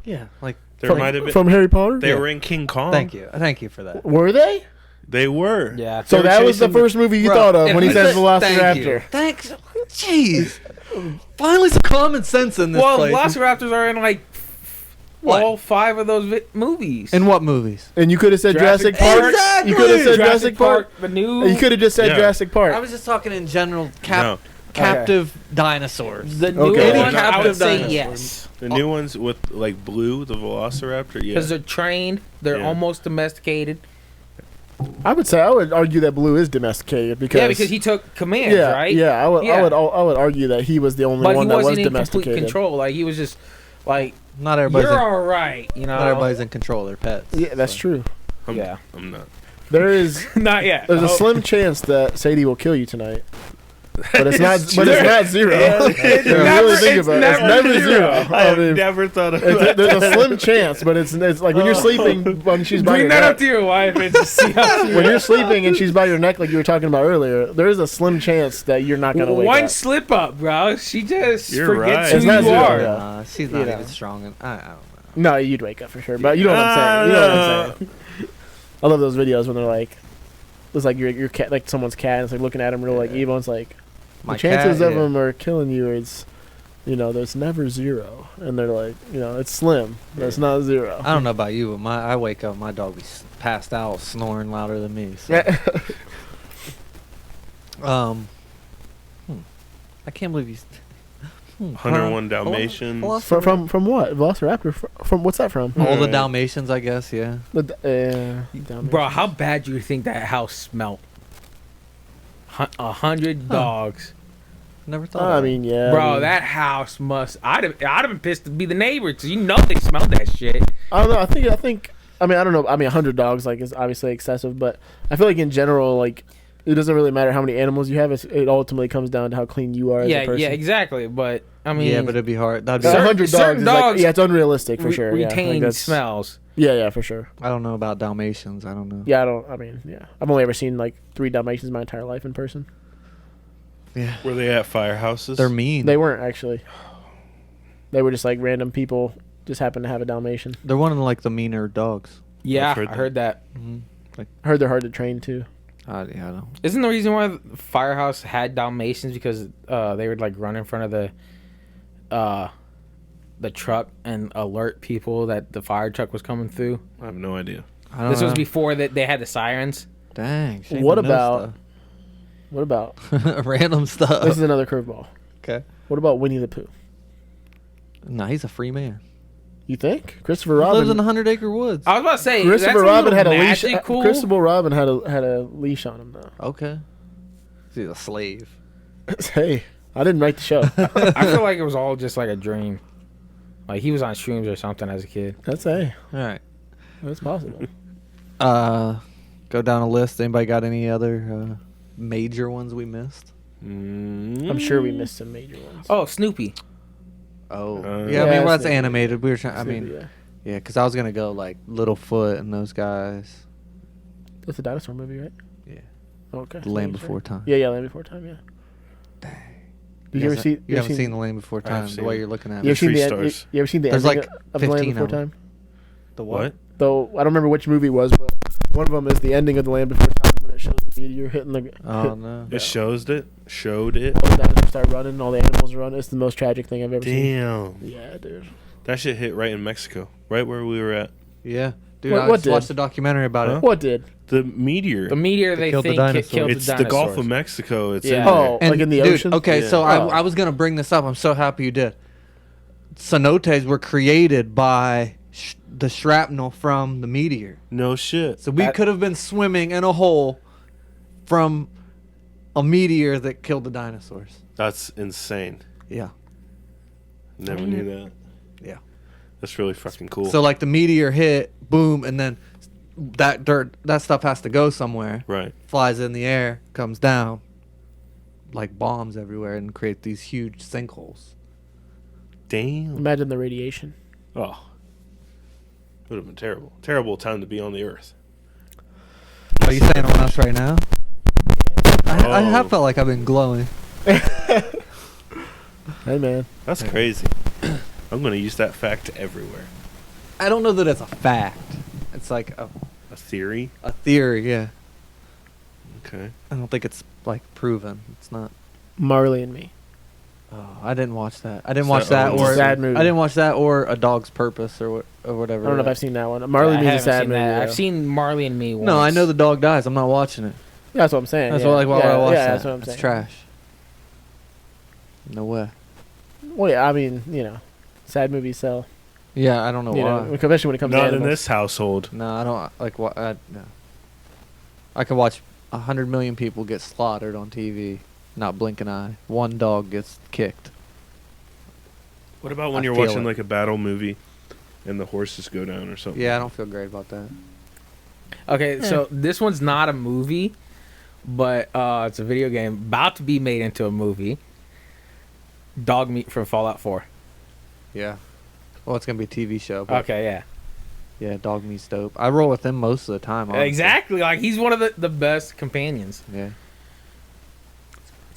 Yeah, like There might have been. from Harry Potter. They were in King Kong. thank you for that. Were they? They were. Yeah. So They were that was the chasing- first movie you Bro, thought of if when he I says said- Velociraptor. Thanks. Jeez. Finally, some common sense in this Well, place. Velociraptors are in like What? all 5 of those movies. In what movies? And you could have said Jurassic, Jurassic Park. Park. Exactly! You could have said Jurassic Park. the new. You could have just said Yeah. Jurassic Park. I was just talking in general. No. Captive dinosaurs. The new Okay. one, I would Captive say dinosaurs. yes. The new ones with like Blue, the Velociraptor. Yeah. Because they're trained, they're Yeah. almost domesticated. I would argue that Blue is domesticated because Yeah, because he took command, yeah, right? yeah. I would Yeah. I would argue that he was the only But he one that was wasn't in complete domesticated. control. Like, he was just like, Not everybody's. you're In, all right, you know? not everybody's in control of their pets. Yeah, that's so. true. Yeah. I'm not. There is Not yet. there's a Oh. slim chance that Sadie will kill you tonight. But it's not. It's But true. it's not zero. It's If you never- really think it's about it, it's never never zero. zero. I have mean, never thought of that. there's a slim chance, but it's like when you're sleeping when she's by Bring your that up neck. to your wife and just see how she When you're sleeping and she's by your neck, like you were talking about earlier, there is a slim chance that you're not gonna wake One up. slip up, bro. She just You're forgets right. who It's not you zero, are. yeah. She's not You even know. strong. I don't know. No, you'd wake up for sure. But you know what I'm saying. You know what I'm saying. I love those videos when they're like, it's like your cat, like someone's cat, and it's like looking at him real like evil. And it's like My the chances cat, of yeah. them are killing you is, there's never zero, and they're like, it's slim, but it's not zero. I don't know about you, but I wake up, my dog be passed out, snoring louder than me. So. I can't believe you. 101 Dalmatians. From what? Velociraptor? From what's that from? All the Right. Dalmatians, I guess. Yeah. Bro, how bad do you think that house smelled? 100 dogs. Never thought. I of it. mean, yeah. Bro, I mean, that house must. I'd have been pissed to be the neighbor because you know they smelled that shit. I don't know. I think. I mean, I don't know. I mean, 100 dogs is obviously excessive, but I feel like in general, like it doesn't really matter how many animals you have. It ultimately comes down to how clean you are as a Yeah, person. yeah, exactly. But I mean, yeah, but it'd be hard. That'd be. Certain- 100 certain dogs is like, dogs yeah, it's unrealistic for sure. Yeah, retain like smells. Yeah, for sure. I don't know about Dalmatians. I don't know. Yeah, I've only ever seen like 3 Dalmatians my entire life in person. Yeah. Were they at firehouses? They're mean. They weren't actually. They were just like random people just happened to have a Dalmatian. They're one of like the meaner dogs. Yeah, I've heard I heard that. I heard they're hard to train too. Yeah, I don't. Isn't the reason why the Firehouse had Dalmatians because they would like run in front of the truck and alert people that the fire truck was coming through? I have no idea. I don't This was know. before that they had the sirens. Dang. Shane What knows about- stuff. What about Random stuff. this is another curveball. Okay. What about Winnie the Pooh? Nah, he's a free man. You think Christopher He lives in Robin? 100 Acre Woods. I was about to say Christopher Robin had a leash. Cool. Christopher Robin had a leash on him though. Okay. He's a slave. Hey, I didn't write the show. I feel like it was all just like a dream. Like he was on shrooms or something as a kid. That's All right. that's possible. Go down a list. Anybody got any other major ones we missed? I'm sure we missed some major ones. Oh, Snoopy. Oh, Yeah, yeah. I mean, yeah, well, that's Snoopy. animated. We were trying. I mean, yeah. yeah, because I was gonna go like Littlefoot and those guys. That's a dinosaur movie, right? Yeah. Okay. The Land Before Time. Yeah, Land Before Time. Yeah. Dang. Did you ever see? You haven't seen The Land Before I have Time. The seen way it. you're looking at You it. ever seen Three the? stars. You ever seen the There's ending like of The Land 15 Before of 'em. Time? The What? Though I don't remember which movie it was, but one of them is the ending of The Land Before Time when it shows the meteor hitting the. Oh no. It showed it. All the dinosaurs start running, and all the animals run. It's the most tragic thing I've ever Damn. seen. Yeah, dude. That shit hit right in Mexico, right where we were at. Yeah, dude. What- I what just did? watched a documentary about Huh? it. What did? The meteor. The meteor They they killed the think dinosaurs. killed It's the the dinosaurs. Gulf of Mexico. It's Yeah. in Oh, there. like in the dude, ocean. Okay, Yeah. so Oh. I was gonna bring this up. I'm so happy you did. Cenotes were created by the shrapnel from the meteor. No shit. So we That- could have been swimming in a hole from a meteor that killed the dinosaurs. That's insane. Yeah. Never knew that. Yeah. That's really fucking cool. So like the meteor hit, boom, and then that that stuff has to go somewhere. right. Flies in the air, comes down, like bombs everywhere, and create these huge sinkholes. Damn. Imagine the radiation. Oh. Would have been terrible. Terrible time to be on the earth. Are you saying on us right now? I Oh. have felt like I've been glowing. Hey, man. That's crazy. I'm gonna use that fact everywhere. I don't know that it's a fact. It's like a A theory. theory, yeah. Okay. I don't think it's like proven. It's not. Marley and Me. Oh, I didn't watch that. I didn't It's watch that that, old or sad movie. I didn't watch that, or A Dog's Purpose, or whatever. I don't know if I've seen that one. Marley I and Me is a haven't sad seen movie. that. though. I've seen Marley and Me. Once. No, I know the dog dies. I'm not watching it. Yeah, that's what I'm saying. That's yeah. why I watch yeah, that. that's what I'm saying. It's trash. No way. Well, yeah, I mean, sad movies sell. Yeah, I don't know You why. know, especially when it comes to Not in animals. this household. No, I don't like what. No. I can watch 100 million people get slaughtered on TV, not blink an eye. One dog gets kicked. What about when I you're feel watching it. like a battle movie and the horses go down or something? Yeah, I don't feel great about that. Okay, so this one's not a movie, but it's a video game about to be made into a movie. Dog Meat from Fallout 4. Yeah. Well, it's gonna be a TV show. But Okay, yeah. Yeah, dog meat's dope. I roll with him most of the time. Honestly. Exactly. Like, he's one of the best companions. Yeah.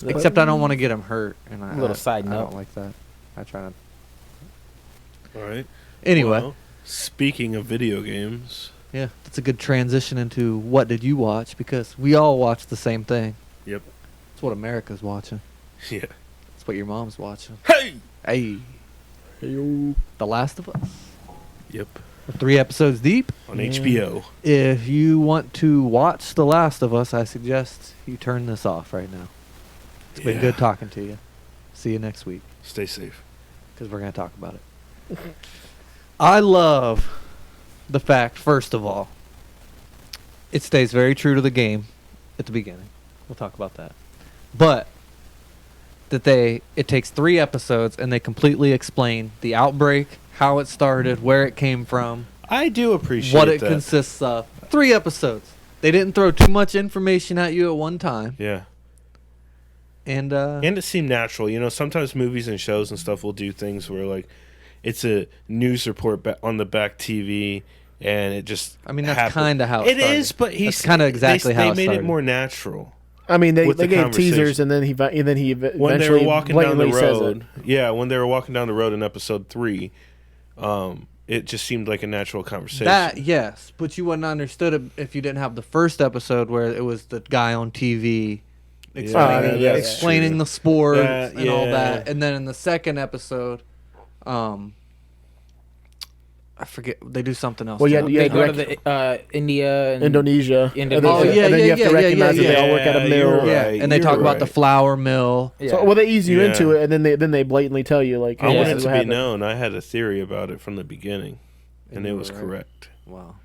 But- Except I don't want to get him hurt, and I Little side I note. don't like that. I try to. All right. Anyway, Well, speaking of video games, yeah, that's a good transition into what did you watch, because we all watch the same thing. Yep. It's what America's watching. yeah. It's what your mom's watching. Hey. Hey, Heyo. The Last of Us. Yep. We're 3 episodes deep. On HBO. If you want to watch The Last of Us, I suggest you turn this off right now. It's been Yeah. good talking to you. See you next week, Stay safe. because we're going to talk about it. I love the fact, first of all, it stays very true to the game at the beginning. We'll talk about that. But that it takes 3 episodes and they completely explain the outbreak, how it started, where it came from, I do appreciate what it that. consists of. 3 episodes. They didn't throw too much information at you at one time. Yeah. And And it seemed natural. You know, sometimes movies and shows and stuff will do things where, like, it's a news report on the back TV, and it just. I mean, that's happened. kind of how it It started. is, but That's kinda exactly how they it made started. it more natural. I mean, they With the gave teasers, conversation. and then he eventually When they were walking down the blatantly says it. road, yeah, when they were walking down the road in episode 3, it just seemed like a natural conversation. That, yes, but you wouldn't have understood it if you didn't have the first episode where it was the guy on TV explaining, yeah, explaining true. the sports That- and all yeah. that. And then in the second episode, I forget. They do something else. Well, too. yeah, you They had go to rec- the India and Indonesia. Indonesia. And then, Oh, yeah, and then yeah, you have yeah, to yeah, recognize yeah, that they all work at a yeah, mill. you're Yeah, right, and they you're talk about right. the flour mill. Yeah. So, well, they ease you Yeah. into it, and then they blatantly tell you like, I hey, Yeah. want this it is to what be happened. known. I had a theory about it from the beginning, and it you was were right. correct Wow.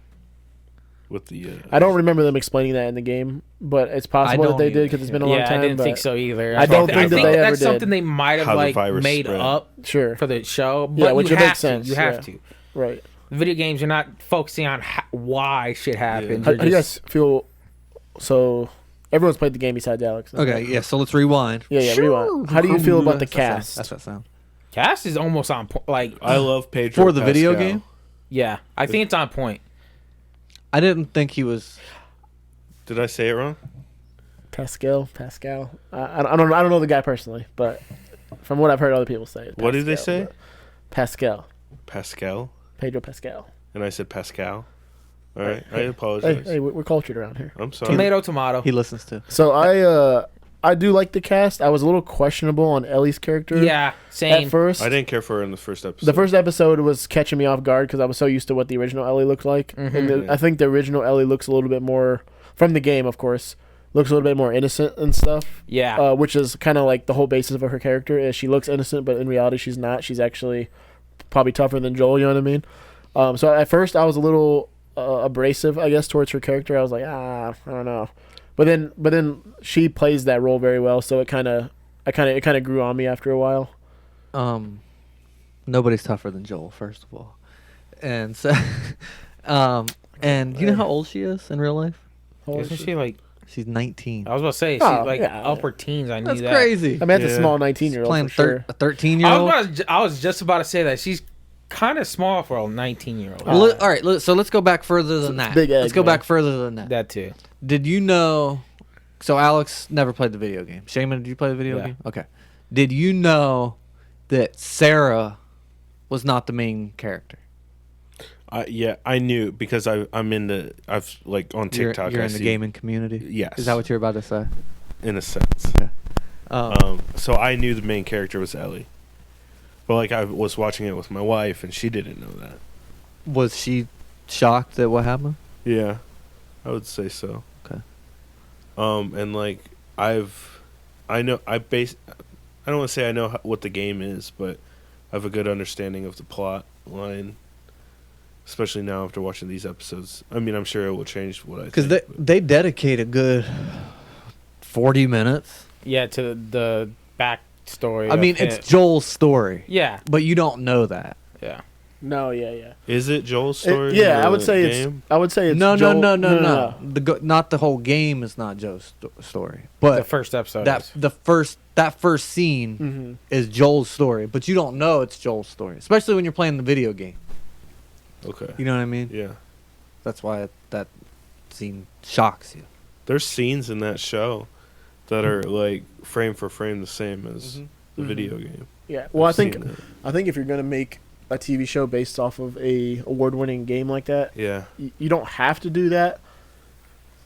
with the. I don't remember them explaining that in the game, but it's possible that don't they did either. because it's been a long Yeah, time. I didn't but think so either. I don't think that they ever that's did. something they might have How the like virus made spread. up Sure, for the show. But Yeah, which you would make have sense, to. You have yeah. to. right. Video games, you're not focusing on why shit happened. How You're do you just- guys feel? So everyone's played the game besides Alex. Okay, yeah. So let's rewind. Yeah, rewind. How do you feel about the That's that sound. cast? That's that sound. Cass is almost on point. Like, I love Pedro For the video Pascal. game? yeah, I think it's on point. I didn't think he was. Did I say it wrong? Pascal. I don't know the guy personally, but from what I've heard other people say. What did they Pascal, say? but Pascal. Pascal, Pedro Pascal. and I said Pascal. All right, I Hey, apologize. hey, we're cultured around here. I'm sorry. Tomato. He listens to. So I do like the cast. I was a little questionable on Ellie's character. Yeah, same. At first, I didn't care for her in the first episode. the first episode was catching me off guard because I was so used to what the original Ellie looked like. Mhm. And I think the original Ellie looks a little bit more from the game, of course. Looks a little bit more innocent and stuff. Yeah. Which is kind of like the whole basis of her character. Is she looks innocent, but in reality she's not. She's actually probably tougher than Joel. You know what I mean? So at first I was a little abrasive, I guess, towards her character. I was like, I don't know. But then she plays that role very well. So it kind of grew on me after a while. Nobody's tougher than Joel, first of all, and so, and you know how old she is in real life? Isn't she like? She's 19. I was about to say she's Oh, like yeah. upper teens. I knew That's that. crazy. I mean, that's a Yeah. small 19-year-old Playing for sure. a 13-year-old. I was just about to say that she's kind of small for a 19-year-old. All right, so let's go back further than that. big egg, Let's go man. back further than that. That too. Did you know? So Alex never played the video game. Shaman, did you play the video Yeah. game? Okay. Did you know that Sarah was not the main character? Yeah, I knew because I'm in the I've like on TikTok. You're I in the see- gaming community. Yes. Is that what you're about to say? in a sense. Um, So I knew the main character was Ellie, but like I was watching it with my wife and she didn't know that. was she shocked at what happened? Yeah, I would say so. Okay. And like I don't want to say I know what the game is, but I have a good understanding of the plot line, especially now after watching these episodes. I mean, I'm sure it will change what I Because think. they dedicate a good 40 minutes. Yeah, to the backstory. I mean, of it's it. Joel's story, Yeah, but you don't know that. yeah. No, yeah. Is it Joel's story? in Yeah, I the would say game? it's No, Joel- no. Not the whole game is not Joe's story, The but first episode. that first scene Mm-hmm. is Joel's story, but you don't know it's Joel's story, especially when you're playing the video game. Okay. You know what I mean? Yeah. That's why that scene shocks you. There's scenes in that show that are like frame for frame the same as the Mhm. video game. Yeah. Well, I've seen it. I think if you're gonna make a TV show based off of a award-winning game like that, Yeah. you don't have to do that.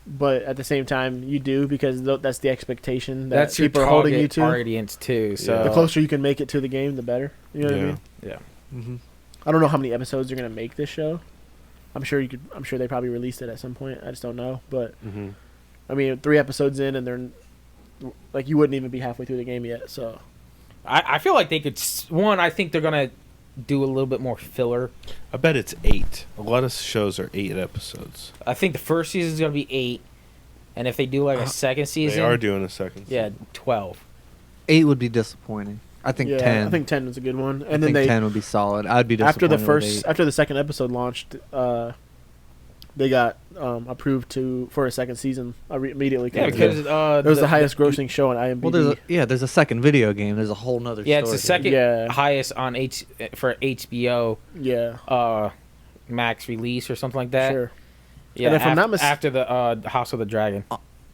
But at the same time, you do because that's the expectation that That's your people are holding you target to. audience too. So The closer you can make it to the game, the better. You know what I Yeah. mean? yeah. Mm-hmm. I don't know how many episodes they're gonna make this show. I'm sure they probably released it at some point. I just don't know. But Mm-hmm. I mean, 3 episodes in, and they're like you wouldn't even be halfway through the game yet. So I feel like they could. I think they're gonna do a little bit more filler. I bet it's 8. A lot of shows are 8 episodes. I think the first season is gonna be 8, and if they do like a second season, They are doing a second. yeah, 12. 8 would be disappointing. I think 10. I think 10 was a good one. I And then think 10 would be solid. I'd be disappointed with 8. after the second episode launched, they got approved for a second season immediately. Yeah, because it was the highest grossing show on IMDb. Well, there's a second video game. There's a whole nother yeah, story. it's the second Yeah. highest on for HBO yeah, Max release or something like that. sure. Yeah, And if I'm not after the House of the Dragon.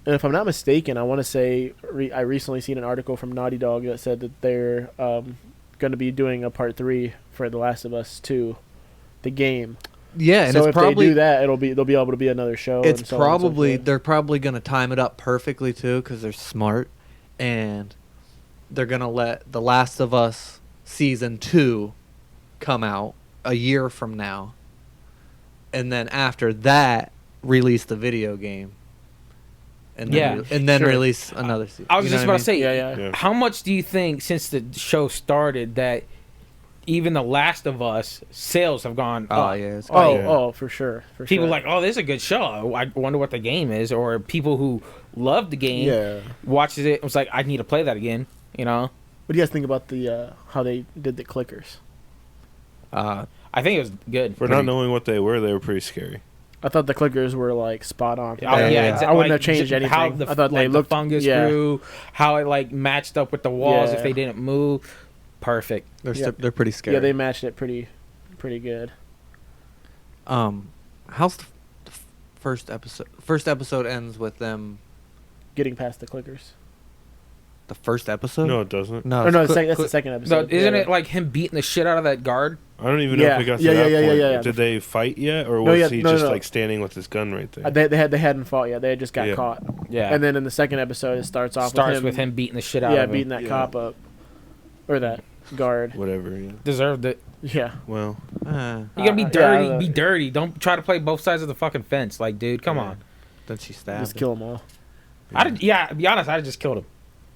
And if I'm not mistaken, I want to say I recently seen an article from Naughty Dog that said that they're going to be doing a part 3 for The Last of Us 2, the game. Yeah, and so it's if probably they do that, they'll be able to be another show. it's and so on and so probably forth. they're probably going to time it up perfectly too because they're smart, and they're going to let The Last of Us season 2 come out a year from now, and then after that, release the video game. And then, Yeah, and then sure. release another season. I was You know just what about to say, Yeah. Yeah. how much do you think since the show started that even The Last of Us sales have gone Oh up? yeah, it's Oh, Yeah. oh, for sure. For People sure. like, oh, this is a good show. I wonder what the game is. Or people who love the game Yeah. watches it. Was like, I need to play that again. You know, What do you guys think about the how they did the clickers? uh, I think it was good. For not knowing what they were pretty scary. I thought the clickers were like spot on. Oh, Yeah, yeah, yeah. exactly. I wouldn't Like, have changed anything. How the, I thought they like, looked the fungus yeah. grew, how it like matched up with the walls Yeah. if they didn't move. Perfect. they're Yeah. they're pretty scary. Yeah, they matched it pretty good. How's the first episode? First episode ends with them. Getting past the clickers. The first episode? No, it doesn't. no. Or no, it's that's the second So episode. isn't Yeah. it like him beating the shit out of that guard? I don't even know Yeah. if we got to Yeah, that yeah, yeah, point. yeah, yeah. Did they fight yet, or No, was yeah, he no, just no. like standing with his gun right there? They hadn't fought yet. They had just got Yeah. caught. Yeah. And then in the second episode, it starts off starts with him beating the shit out yeah, of him. beating that Yeah. cop up, or that guard. Whatever. Yeah. Deserved it. Yeah. Well, You gotta be Yeah, dirty. I- be dirty. Don't try to play both sides of the fucking fence. Like, dude, come on. Then she stabbed. Just kill them all. Yeah, to be honest, I'd just killed him.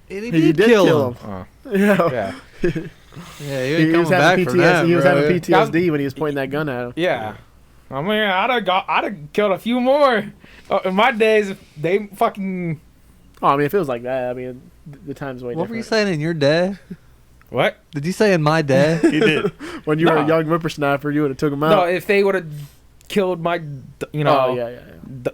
He He did kill him. Oh, Yeah. yeah. Yeah, you He ain't was coming back having from PTSD. that, He was bro. having PTSD when he was pointing that gun at him. Yeah. I mean, I'd have killed a few more. In my days, they fucking Oh, I mean, if it was like that, I mean, the time's way What were you different. saying in your day? what? Did you say in my day? he did. When you were a No. young whippersnapper, you would have took him out. No, if they would have killed my, you know, oh, yeah.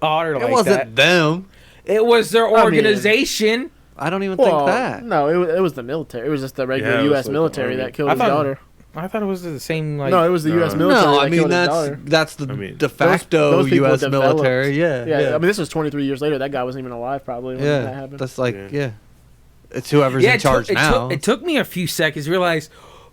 daughter It like wasn't that, them. it was their mean- organization. I don't even Well, think that. no, it was the military. It was just the regular Yeah, it was U.S. like military the that killed I his thought- daughter. I thought it was the same. Like, No, it was the No. U.S. military. No, that I mean killed his daughter. that's the I mean, de facto those people U.S. developed- military. Yeah, Yeah, I mean, this was 23 years later. That guy wasn't even alive probably when that yeah. happened. That's like Yeah. yeah. It's whoever's in charge now. It took me a few seconds to realize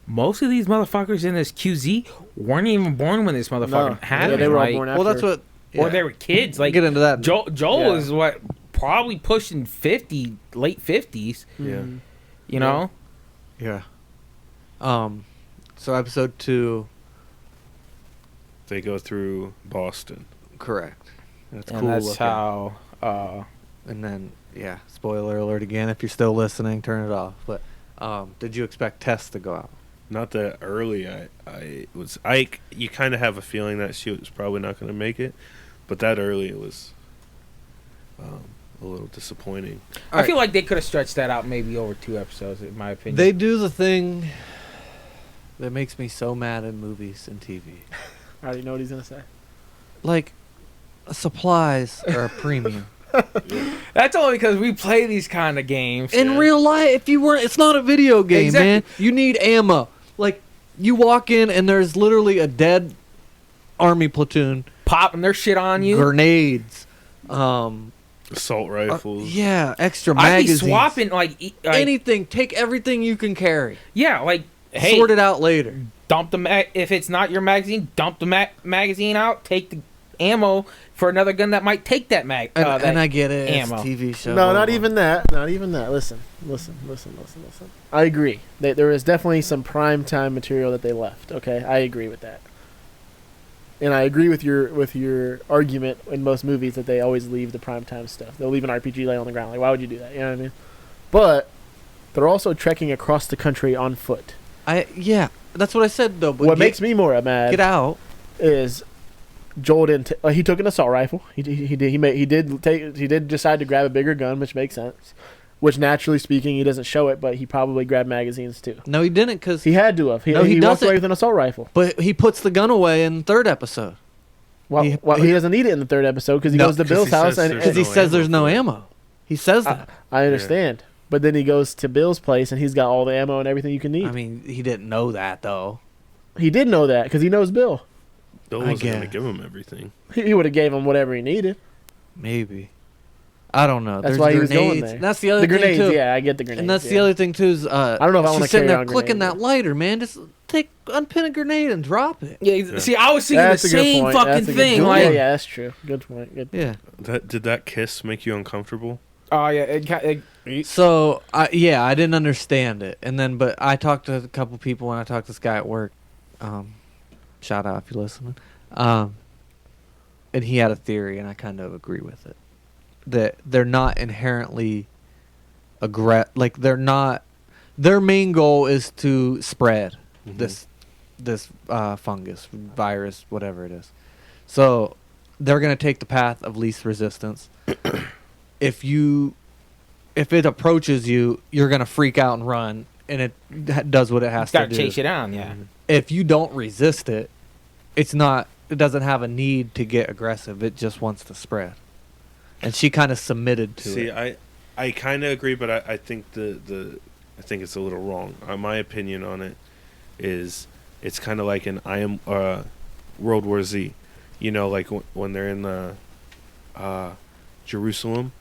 most of these motherfuckers in this QZ weren't even born when this motherfucker No. happened. Yeah, they were all like, born well, that's what. or yeah. they were kids. Like get into that. Joel Yeah. is what probably pushing 50, late 50s. Yeah. Mhm. You know, Yeah. So episode 2, They go through Boston. correct. That's and cool. that's looking. how. And then yeah, spoiler alert again. If you're still listening, turn it off. But did you expect Tess to go out? Not that early. You kind of have a feeling that she was probably not going to make it, but that early it was a little disappointing. I feel like they could have stretched that out maybe over 2 episodes, in my opinion. They do the thing that makes me so mad in movies and TV. I already know what he's gonna say. Like, supplies are a premium. That's only because we play these kind of games. In real life, if you weren't, it's not a video game, Exactly. man. You need ammo. Like, you walk in and there's literally a dead army platoon, Popping their shit on you. grenades, Assault rifles. yeah, extra I'd be magazines, swapping like anything. Take everything you can carry. yeah, like hey, Sort it out later. dump the if it's not your magazine, dump the magazine out. Take the ammo for another gun that might take that And I get it. ammo. It's a TV show. No, not even that. Not even that. Listen. I agree. There is definitely some prime time material that they left. Okay, I agree with that. And I agree with your argument in most movies that they always leave the prime time stuff. They'll leave an RPG lay on the ground. Like, why would you do that? You know what I mean? But they're also trekking across the country on foot. Yeah, that's what I said though. But What makes me more mad get out? is Joel didn't. He took an assault rifle. He did decide to grab a bigger gun, which makes sense. Which naturally speaking, he doesn't show it, but he probably grabbed magazines too. No, he didn't, because He had to have. He No, he walked doesn't. away with an assault rifle. but he puts the gun away in the 3rd episode Well, He- he doesn't need it in the 3rd episode because he No, goes to 'cause Bill's he house says and because he no says there's ammo no for it. ammo. He says that. I understand. But then he goes to Bill's place and he's got all the ammo and everything you can need. I mean, he didn't know that though. He did know that because he knows Bill. Bill I wasn't going to guess. give him everything. He would have gave him whatever he needed. Maybe. I don't know. That's There's why he was going grenades. there. That's the other The thing grenades, too. yeah, I get the grenades. And that's the yeah. other thing too is I don't know if I wanna she's sitting carry there on clicking grenades. that lighter, man. Just unpin a grenade and drop it. Yeah, see, I was thinking That's the a good same point. fucking That's a good thing. point. Like, yeah, that's true. Good point. Good. Yeah. Did that kiss make you uncomfortable? oh yeah, it So I didn't understand it, and then but I talked to a couple people when I talked to this guy at work. Shout out if you're listening. and he had a theory, and I kind of agree with it, that they're not inherently like they're not. Their main goal is to spread this fungus, virus, whatever it is. So they're gonna take the path of least resistance. If it approaches you, you're gonna freak out and run, and it does what it has to Gotta do. chase you down, yeah. If you don't resist it, it doesn't have a need to get aggressive. It just wants to spread. And she kind of submitted to See, it. I kind of agree, but I think I think it's a little wrong. My opinion on it is it's kind of like World War Z. You know, like when they're in Jerusalem,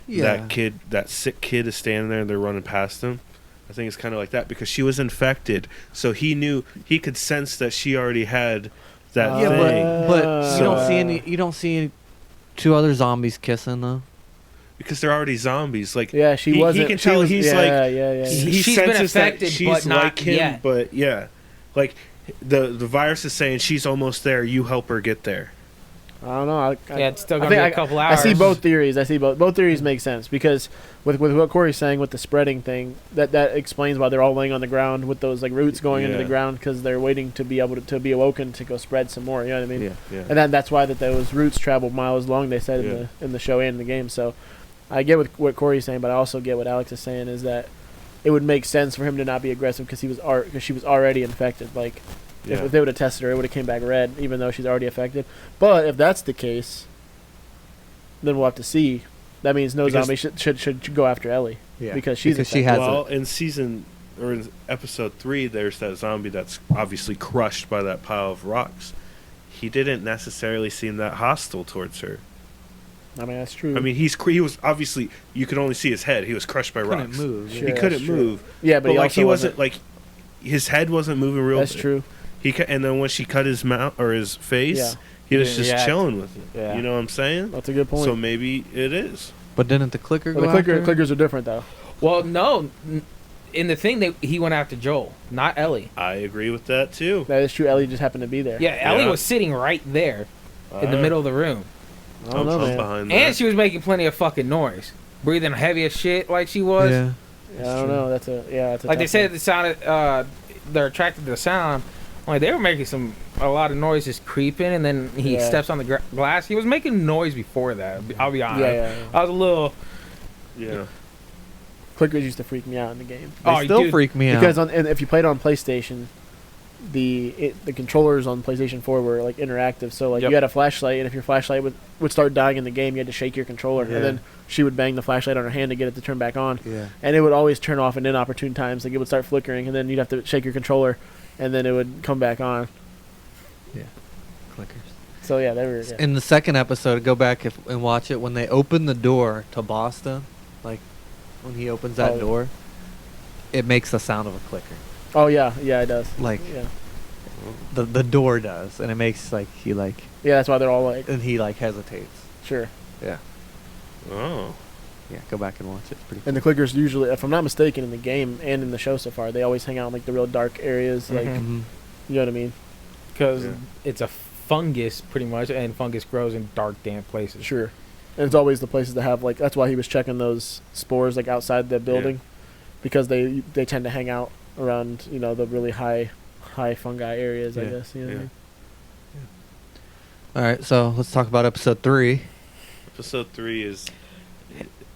that sick kid is standing there and they're running past him. I think it's kind of like that because she was infected, so he could sense that she already had that thing. But you don't see any two other zombies kissing though. Because they're already zombies. Like she he wasn't. can tell he's he She's been senses that affected, she's but not like him. yet. But yeah, like the virus is saying she's almost there. You help her get there. I don't know. It's still gonna be a couple hours. I see both theories. Both theories make sense because with what Corey's saying with the spreading thing, that explains why they're all laying on the ground with those like roots going into the ground because they're waiting to be able to be awoken to go spread some more. You know what I mean? Yeah. And that's why that those roots travel miles long. They said in the show and in the game. So I get what Corey's saying, but I also get what Alex is saying is that it would make sense for him to not be aggressive because she was already infected. Like. Yeah. If they would have tested her, it would have came back red, even though she's already affected. But if that's the case, then we'll have to see. That means zombie should go after Ellie. Yeah. Because she has in episode 3, there's that zombie that's obviously crushed by that pile of rocks. He didn't necessarily seem that hostile towards her. I mean, that's true. I mean, he was obviously, you could only see his head. He was crushed by rocks. Move. He couldn't move. Yeah, but like he wasn't like his head wasn't moving real. That's true. And then when she cut his mouth or his face, he was just chilling with it. Yeah. You know what I'm saying? That's a good point. So maybe it is. But didn't the clicker go after her? Clickers are different though. Well, no. In the thing, he went after Joel, not Ellie. I agree with that too. That is true. Ellie just happened to be there. Yeah, Ellie was sitting right there in the middle of the room. I don't know, man. Behind and she was making plenty of fucking noise. Breathing heavy as shit like she was. Yeah. I don't know. That's a like they said, it sounded. They're attracted to the sound. Like they were making a lot of noise, just creeping, and then he steps on the glass. He was making noise before that. I'll be honest. Yeah. I was a little. Yeah. Clickers used to freak me out in the game. They still freak me out because if you played on PlayStation, the controllers on PlayStation 4 were like interactive. So like you had a flashlight, and if your flashlight would start dying in the game, you had to shake your controller, and then she would bang the flashlight on her hand to get it to turn back on. Yeah. And it would always turn off in inopportune times. Like it would start flickering, and then you'd have to shake your controller, and then it would come back on. Yeah. Clickers. So yeah, they were. Yeah. In the second episode, go back and watch it when they open the door to Boston, like when he opens that door, it makes the sound of a clicker. Oh yeah, it does. Like the door does, and it makes he yeah, that's why they're all like. And he hesitates. Sure. Yeah. Oh. Yeah, go back and watch it. It's pretty. And the clickers usually, if I'm not mistaken, in the game and in the show so far, they always hang out in the real dark areas, you know what I mean? Because it's a fungus pretty much, and fungus grows in dark, damp places. Sure. And it's always the places that have that's why he was checking those spores outside the building, because they tend to hang out around the really high fungi areas. I guess. You know what I mean? All right, so let's talk about episode 3. Episode 3 is.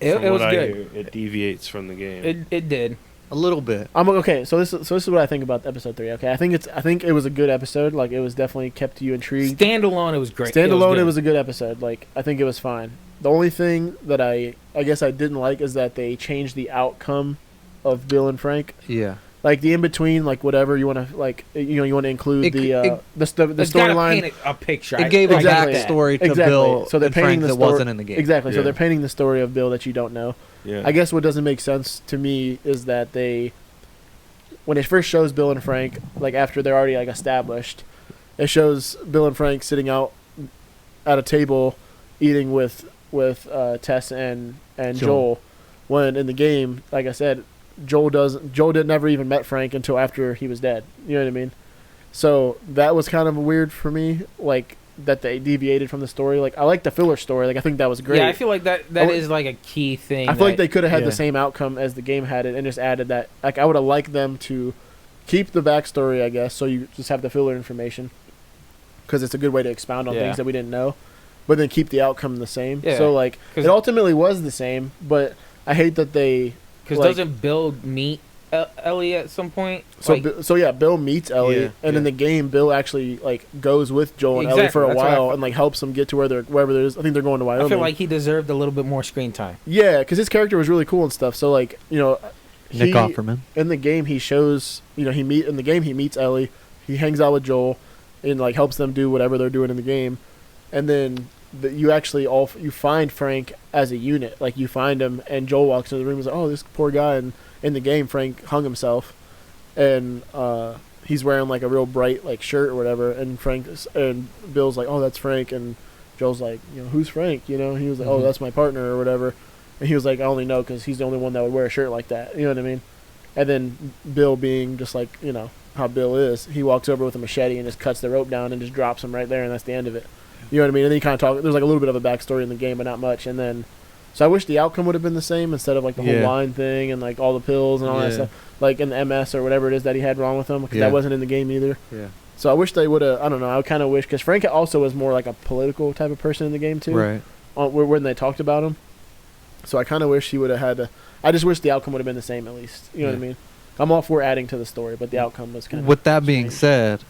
It was good. Hear, it deviates from the game. It did a little bit. Okay. So this is what I think about episode 3. Okay, I think it was a good episode. Like it was definitely kept you intrigued. Standalone, it was great. Standalone, it was a good episode. Like I think it was fine. The only thing that I guess I didn't like is that they changed the outcome of Bill and Frank. Yeah. Like the in between, whatever you want to you want to include the storyline. Paint a picture. It gave a backstory to Bill. So they're painting the that story wasn't in the game. Exactly. Yeah. So they're painting the story of Bill that you don't know. Yeah. I guess what doesn't make sense to me is that when it first shows Bill and Frank, after they're already established, it shows Bill and Frank sitting out at a table, eating with Tess and Joel. When in the game, like I said, Joel never even met Frank until after he was dead. You know what I mean? So that was kind of weird for me. that they deviated from the story. Like, I like the filler story. Like, I think that was great. Yeah, I feel like that is like a key thing. I feel like they could have had yeah. the same outcome as the game had it and just added that. Like, I would have liked them to keep the backstory, I guess, so you just have the filler information. Because it's a good way to expound on Yeah. things that we didn't know. But then keep the outcome the same. Yeah. So, like, 'Cause- it ultimately was the same, but I hate that they... Because like- doesn't Bill meet Ellie at some point? So, Like, Bill meets Ellie, Yeah, and in yeah. the game, Bill actually like goes with Joel and Ellie for a Exactly, that's what I while, thought. and like helps them get to wherever there is. I think they're going to Wyoming. I feel like he deserved a little bit more screen time. yeah, because his character was really cool and stuff. So like Nick Offerman. in the game he shows he meets Ellie, he hangs out with Joel, and like helps them do whatever they're doing in the game, and then you actually you find Frank as a unit. Like you find him, and Joel walks into the room and is like, "Oh, this poor guy." And in the game, Frank hung himself, and he's wearing like a real bright like shirt or whatever. And Bill's like, "Oh, that's Frank," and Joel's like, "Who's Frank?" He was like, "Oh, that's my partner or whatever." And he was like, "I only know because he's the only one that would wear a shirt like that." You know what I mean? And then Bill, being just like how Bill is, he walks over with a machete and just cuts the rope down and just drops him right there, and that's the end of it. You know what I mean? And then he kind of talk. There's like a little bit of a backstory in the game, but not much. And then, so I wish the outcome would have been the same instead of like the whole Yeah. line thing and like all the pills and all that Yeah. stuff, like in the MS or whatever it is that he had wrong with him, because Yeah. that wasn't in the game either. Yeah. So I wish they would have. I don't know. I kind of wish, because Frank also was more like a political type of person in the game too. Right. When they talked about him. So I kind of wish he would have had to. I just wish the outcome would have been the same at least. You know what I Yeah. mean? I'm all for adding to the story, but the outcome was kind of. With that being said,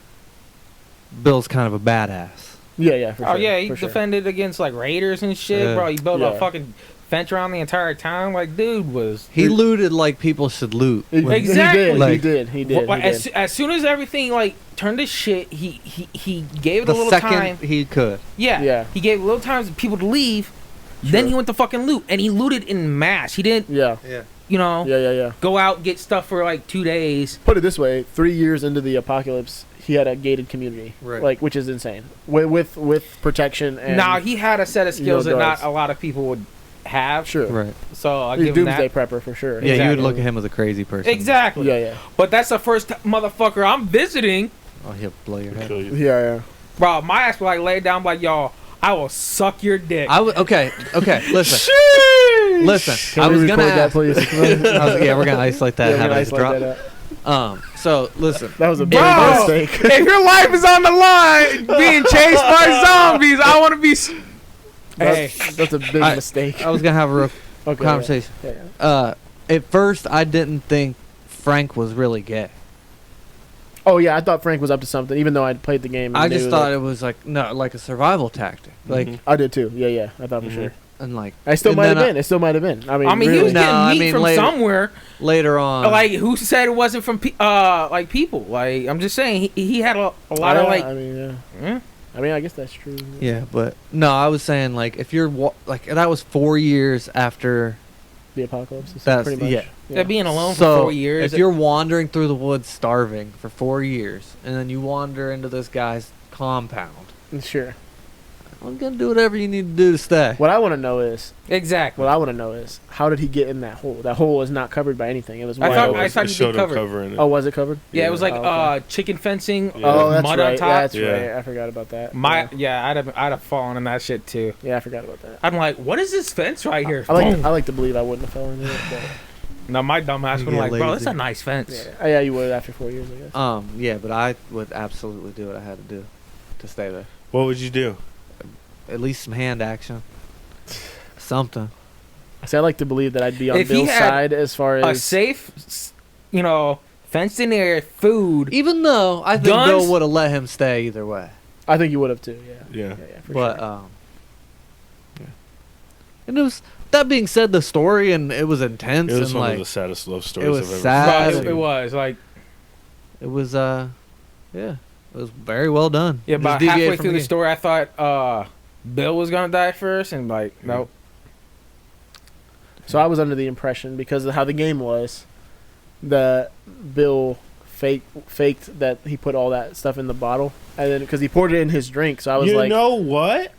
Bill's kind of a badass. Yeah, for sure. Oh yeah, he for sure. defended against like raiders and shit, Yeah. bro. He built Yeah. a fucking fence around the entire town. Like, dude was He looted like people should loot. He, When- Exactly. He Like- did. He did. Well, He did. as soon as everything like turned to shit, he gave it the a little second time. he could. Yeah, Yeah. he gave a little time for people to leave. Then Sure. he went to fucking loot, and he looted in mass. He didn't, Yeah. Yeah. Yeah. go out get stuff for like 2 days. Put it this way: 3 years into the apocalypse, he had a gated community, Right. like, which is insane, with protection and. Nah, he had a set of skills that guards. not a lot of people would have. Sure. Right. So I'll He's give him doomsday that. prepper for sure. Yeah, you would Exactly. look at him as a crazy person. Exactly. Yeah. But that's the first motherfucker I'm visiting. Oh, he'll blow your head. Kill you. Yeah. Bro, my ass would like lay down like, y'all, I will suck your dick. I would. Okay. Listen. Listen. Can I we was gonna record that, ask. please? Yeah, we're gonna isolate that. Yeah, and have we're it gonna isolate drop. that out. So listen. That was a big Bro, mistake. if your life is on the line, being chased by zombies, I want to be. Hey, That's a big I- mistake. I was gonna have a real Okay, conversation. Yeah. At first, I didn't think Frank was really gay. Oh yeah, I thought Frank was up to something, even though I'd played the game. and I knew just that- thought it was like a survival tactic. Like Mhm. I did too. Yeah. I thought for Mhm. sure. and like I still and might have then been. It still might have been. I mean, he really. was No, getting I meat mean, from later- somewhere. later on. Like, who said it wasn't from like people? Like, I'm just saying he had a lot of Yeah, like. I mean, yeah. Hmm? I mean, I guess that's true. Yeah, but no, I was saying like if you're like that was 4 years after. The apocalypse. Is That's- pretty much. yeah. That being alone So for 4 years. if you're wandering through the woods starving for 4 years, and then you wander into this guy's compound, Sure. I'm gonna do whatever you need to do to stay. What I want to know is, exactly. how did he get in that hole? That hole is not covered by anything. It was I wide thought- open. I thought It you showed did him cover it. covering it. Oh, was it covered? Yeah, it was like Oh, okay. chicken fencing, Yeah. Oh, that's mud right. on top. That's Yeah. right. I forgot about that. I'd have fallen in that shit too. Yeah, I forgot about that. I'm like, what is this fence right here? I like. Boom. I like to believe I wouldn't have fell into it. But No, my dumb ass You would get like, bro, lazy. that's a nice fence. yeah, you would after 4 years, I guess. Yeah, but I would absolutely do what I had to do to stay there. What would you do? At least some hand action, something. See, I like to believe that I'd be on If he Bill's had side as far A as safe, fenced in area, food. Even though I think Guns? Bill would have let him stay either way. I think you would have too. Yeah. Yeah. Yeah, for But sure. yeah. And it was that being said, the story and it was intense It was and one like of the saddest love stories was I've ever sad. Bro, seen. it was like, it was yeah, it was very well done. yeah, Just about deviated halfway from through the game. story, I thought Bill was gonna die first, and like, nope. So I was under the impression, because of how the game was, that Bill faked that he put all that stuff in the bottle, and then because he poured it in his drink. So I was You like, know what?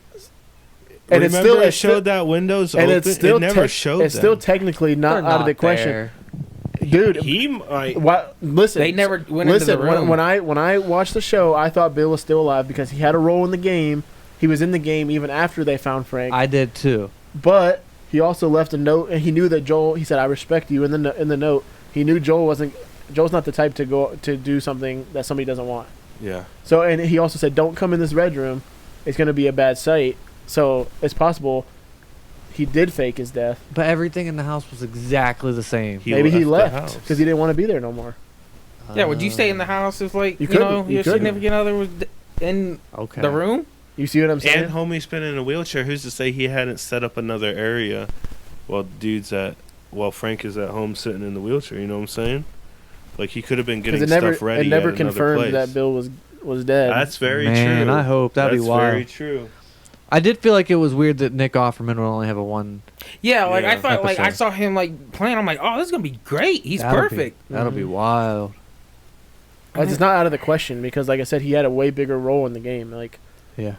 And it's Remember still- it it's still- showed that Windows and open? it's still it never tec- showed It's them. still technically not They're out of the not question, there. dude. He might. What? Listen, They never went listen. into the room. When I watched the show, I thought Bill was still alive because he had a role in the game He was in the game even after they found Frank. I did too. But he also left a note, and he knew that Joel. He said, "I respect you." In the note, he knew Joel's not the type to do something that somebody doesn't want. Yeah. So, and he also said, "Don't come in this red room. It's going to be a bad sight." So it's possible he did fake his death. But everything in the house was exactly the same. Maybe he the left house. because he didn't want to be there no more. Yeah, would you stay in the house if like You you know couldn't. You your couldn't. significant other was in Okay. the room? You see what I'm saying? And homie's been in a wheelchair. Who's to say he hadn't set up another area while Frank is at home sitting in the wheelchair? You know what I'm saying? Like he could have been getting stuff ready. It never at another confirmed place. that Bill was dead. That's very Man, true. I hope that'd That's be wild. very true. I did feel like it was weird that Nick Offerman would only have a one. Yeah, like I Yeah. thought, like I Episode. saw him like playing. I'm like, oh, this is gonna be great. He's That'll be- perfect. That'll be Mhm. wild. It's not out of the question because, like I said, he had a way bigger role in the game. Like, Yeah.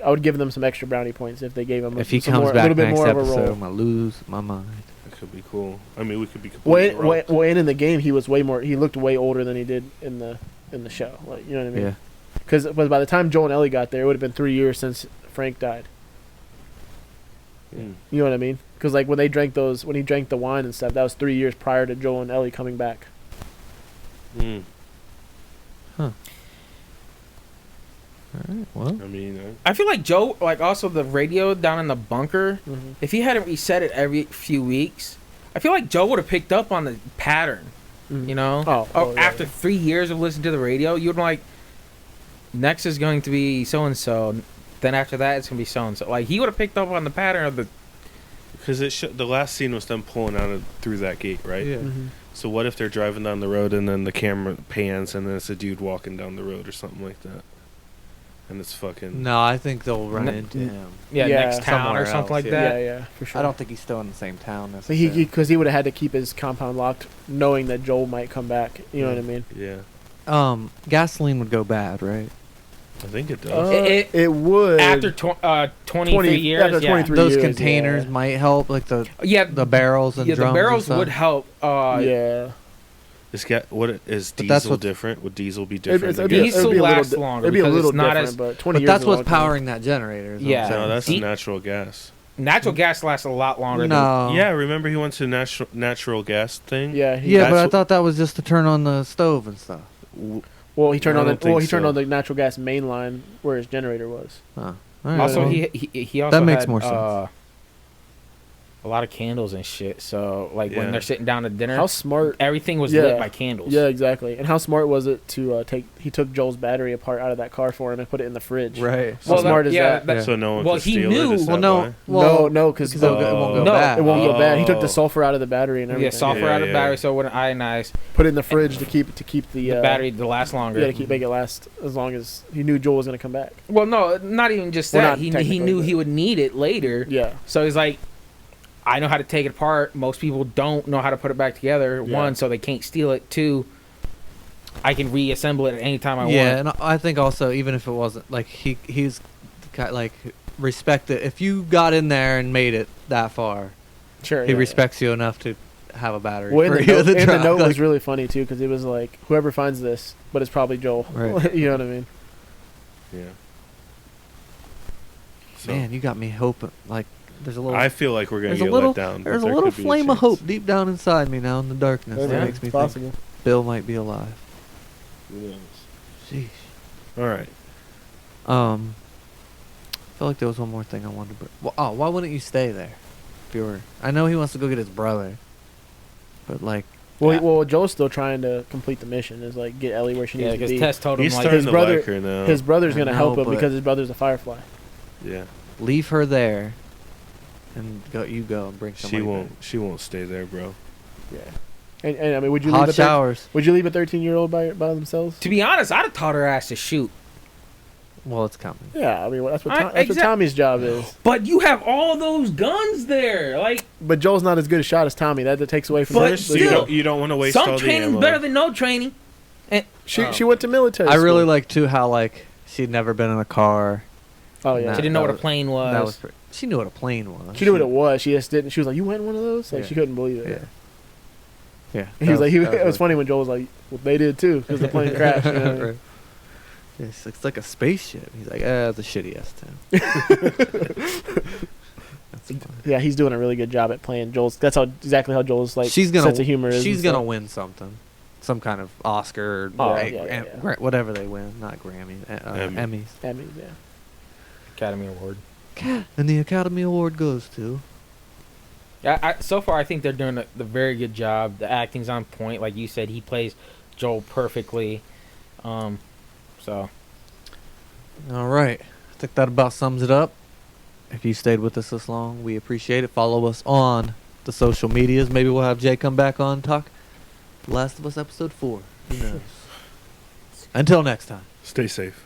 I would give them some extra brownie points if they gave him If he some comes more, a back little bit next more of a episode, I'm role. gonna lose my mind. That could be cool. I mean, we could be completely wrong. Well, in the game, he was way more. He looked way older than he did in the show. Like, you know what I mean? Yeah. Because by the time Joel and Ellie got there, it would have been 3 years since Frank died. Mm. You know what I mean? Because like when he drank the wine and stuff, that was 3 years prior to Joel and Ellie coming back. Mm. All right. Well, I mean, I feel like Joe, like also the radio down in the bunker. Mm-hmm. If he hadn't reset it every few weeks, I feel like Joe would have picked up on the pattern. You know, Oh, yeah, after yeah. 3 years of listening to the radio, you'd be like, next is going to be so and so. Then after that, it's gonna be so and so. Like he would have picked up on the pattern of the. because the last scene was them pulling out through that gate, right? yeah. Mm-hmm. So what if they're driving down the road and then the camera pans and then it's a dude walking down the road or something like that, and it's fucking. No, I think they'll run No- into him. Yeah, Yeah, next town somewhere or something else, like yeah. that. Yeah, for sure. I don't think he's still in the same town. But he necessarily. because he would have had to keep his compound locked, knowing that Joel might come back. You know what I mean? Yeah, Gasoline would go bad, right? I think it does. It would After 23 years, after yeah. 23 Those years, containers yeah. might help, like the Yeah, barrels and yeah, drums the and barrels stuff. would help. Yeah. What is But that's diesel what- different? Would diesel be It'd different? be- than it'd be- gas? Diesel it'd be a little lasts di- longer It'd be a because little it's not different, as- but 20 But years that's is what's a long time. powering that generator. is what I'm Yeah. saying. No, that's He- natural gas. Natural gas lasts a lot longer. No. Yeah, remember he went to natural gas thing. Yeah, Yeah, but I That's thought that was just to turn on the stove and stuff. Well, he turned I on don't the think turned so. on the natural gas main line where his generator was. Oh. All Than, right, also, well, he also that makes had, more sense. A lot of candles and shit. So like Yeah. when they're sitting down to dinner, How smart? everything was Yeah. lit by candles. Yeah, exactly. And how smart was it to he took Joel's battery apart out of that car for him and put it in the fridge? right. How smart is that? Yeah. So no one Well, could he steal knew- it. Is Well, that no. why? No, because it won't go No, bad. it won't go bad. He took Oh. the sulfur out of the battery and everything. Yeah, sulfur Yeah, out of yeah. battery so it wouldn't ionize. Put it in the fridge to keep the Battery to last longer. Yeah, to keep make it last as long as he knew Joel was gonna come back. Well, no, not even just Well, that. not He technically, knew but- he would need it later. Yeah. So he's like, I know how to take it apart. Most people don't know how to put it back together. Yeah. One, so they can't steal it. Two, I can reassemble it at any time I Yeah, want. and I think also even if it wasn't like he's the guy, like respect it. If you got in there and made it that far, Sure. he yeah, respects you enough to have a battery. Well, for and you the in note, and the truck, note like- was really funny too because it was like whoever finds this, but it's probably Joel. Right. You know what I mean? Yeah. So, Man, you got me hoping. Like there's a little. I feel like we're gonna there's a get little. let down. but There's a there little could be flame of chance. hope deep down inside me now in the darkness. Yeah, That makes me it's possible. think Bill might be alive. Who knows? Sheesh. All right. I feel like there was one more thing I wanted to bring. Well, why wouldn't you stay there? If you were, I know he wants to go get his brother, but like, Well, Yeah. well, Joel's still trying to complete the mission. Is like get Ellie where she Yeah, needs to because be. Tess told him He's like, starting his to brother- like her now. His brother's I gonna know, help him but- because his brother's a firefly. Yeah. leave her there, and go. You go and bring She somebody. won't. She won't stay there, bro. Yeah. And I mean, would you Hot leave a showers. would you leave a 13-year-old by themselves? to be honest, I'd have taught her ass to shoot. Well, it's coming. Yeah, I mean that's what I- that's what exact- Tommy's job is. But you have all those guns there. Like, But Joel's not as good a shot as Tommy. That takes away from But her. So you still, don't want to waste some all the training's ammo. better than no training. And She went to military. I really school. like too how like she'd never been in a car. Oh yeah. she didn't know that what a was- plane That was. was. She knew what a plane was. She knew what it was. She just didn't. She was like, "You went in one of those?" Like Yeah. she couldn't believe it. Yeah. Yeah. He was like, that it was really- funny when Joel was like, "Well, they did too because the plane crashed." You know what I mean? Right. It's like a spaceship. He's like, it's a shitty ass town. That's fine. Yeah, he's doing a really good job at playing Joel's. That's exactly how Joel's like She's gonna sense of humor is. She's and gonna stuff. win something, some kind of Oscar or Oh, yeah. whatever they win, not Grammy, Emmy. Emmys. Emmys, yeah. Academy Award. And the Academy Award goes to. So far, I think they're doing a very good job. The acting's on point, like you said. He plays Joel perfectly. So All right, I think that about sums it up. If you stayed with us this long, we appreciate it. Follow us on the social medias. Maybe we'll have Jay come back on and talk Last of Us episode 4. Who knows? Until next time. Stay safe.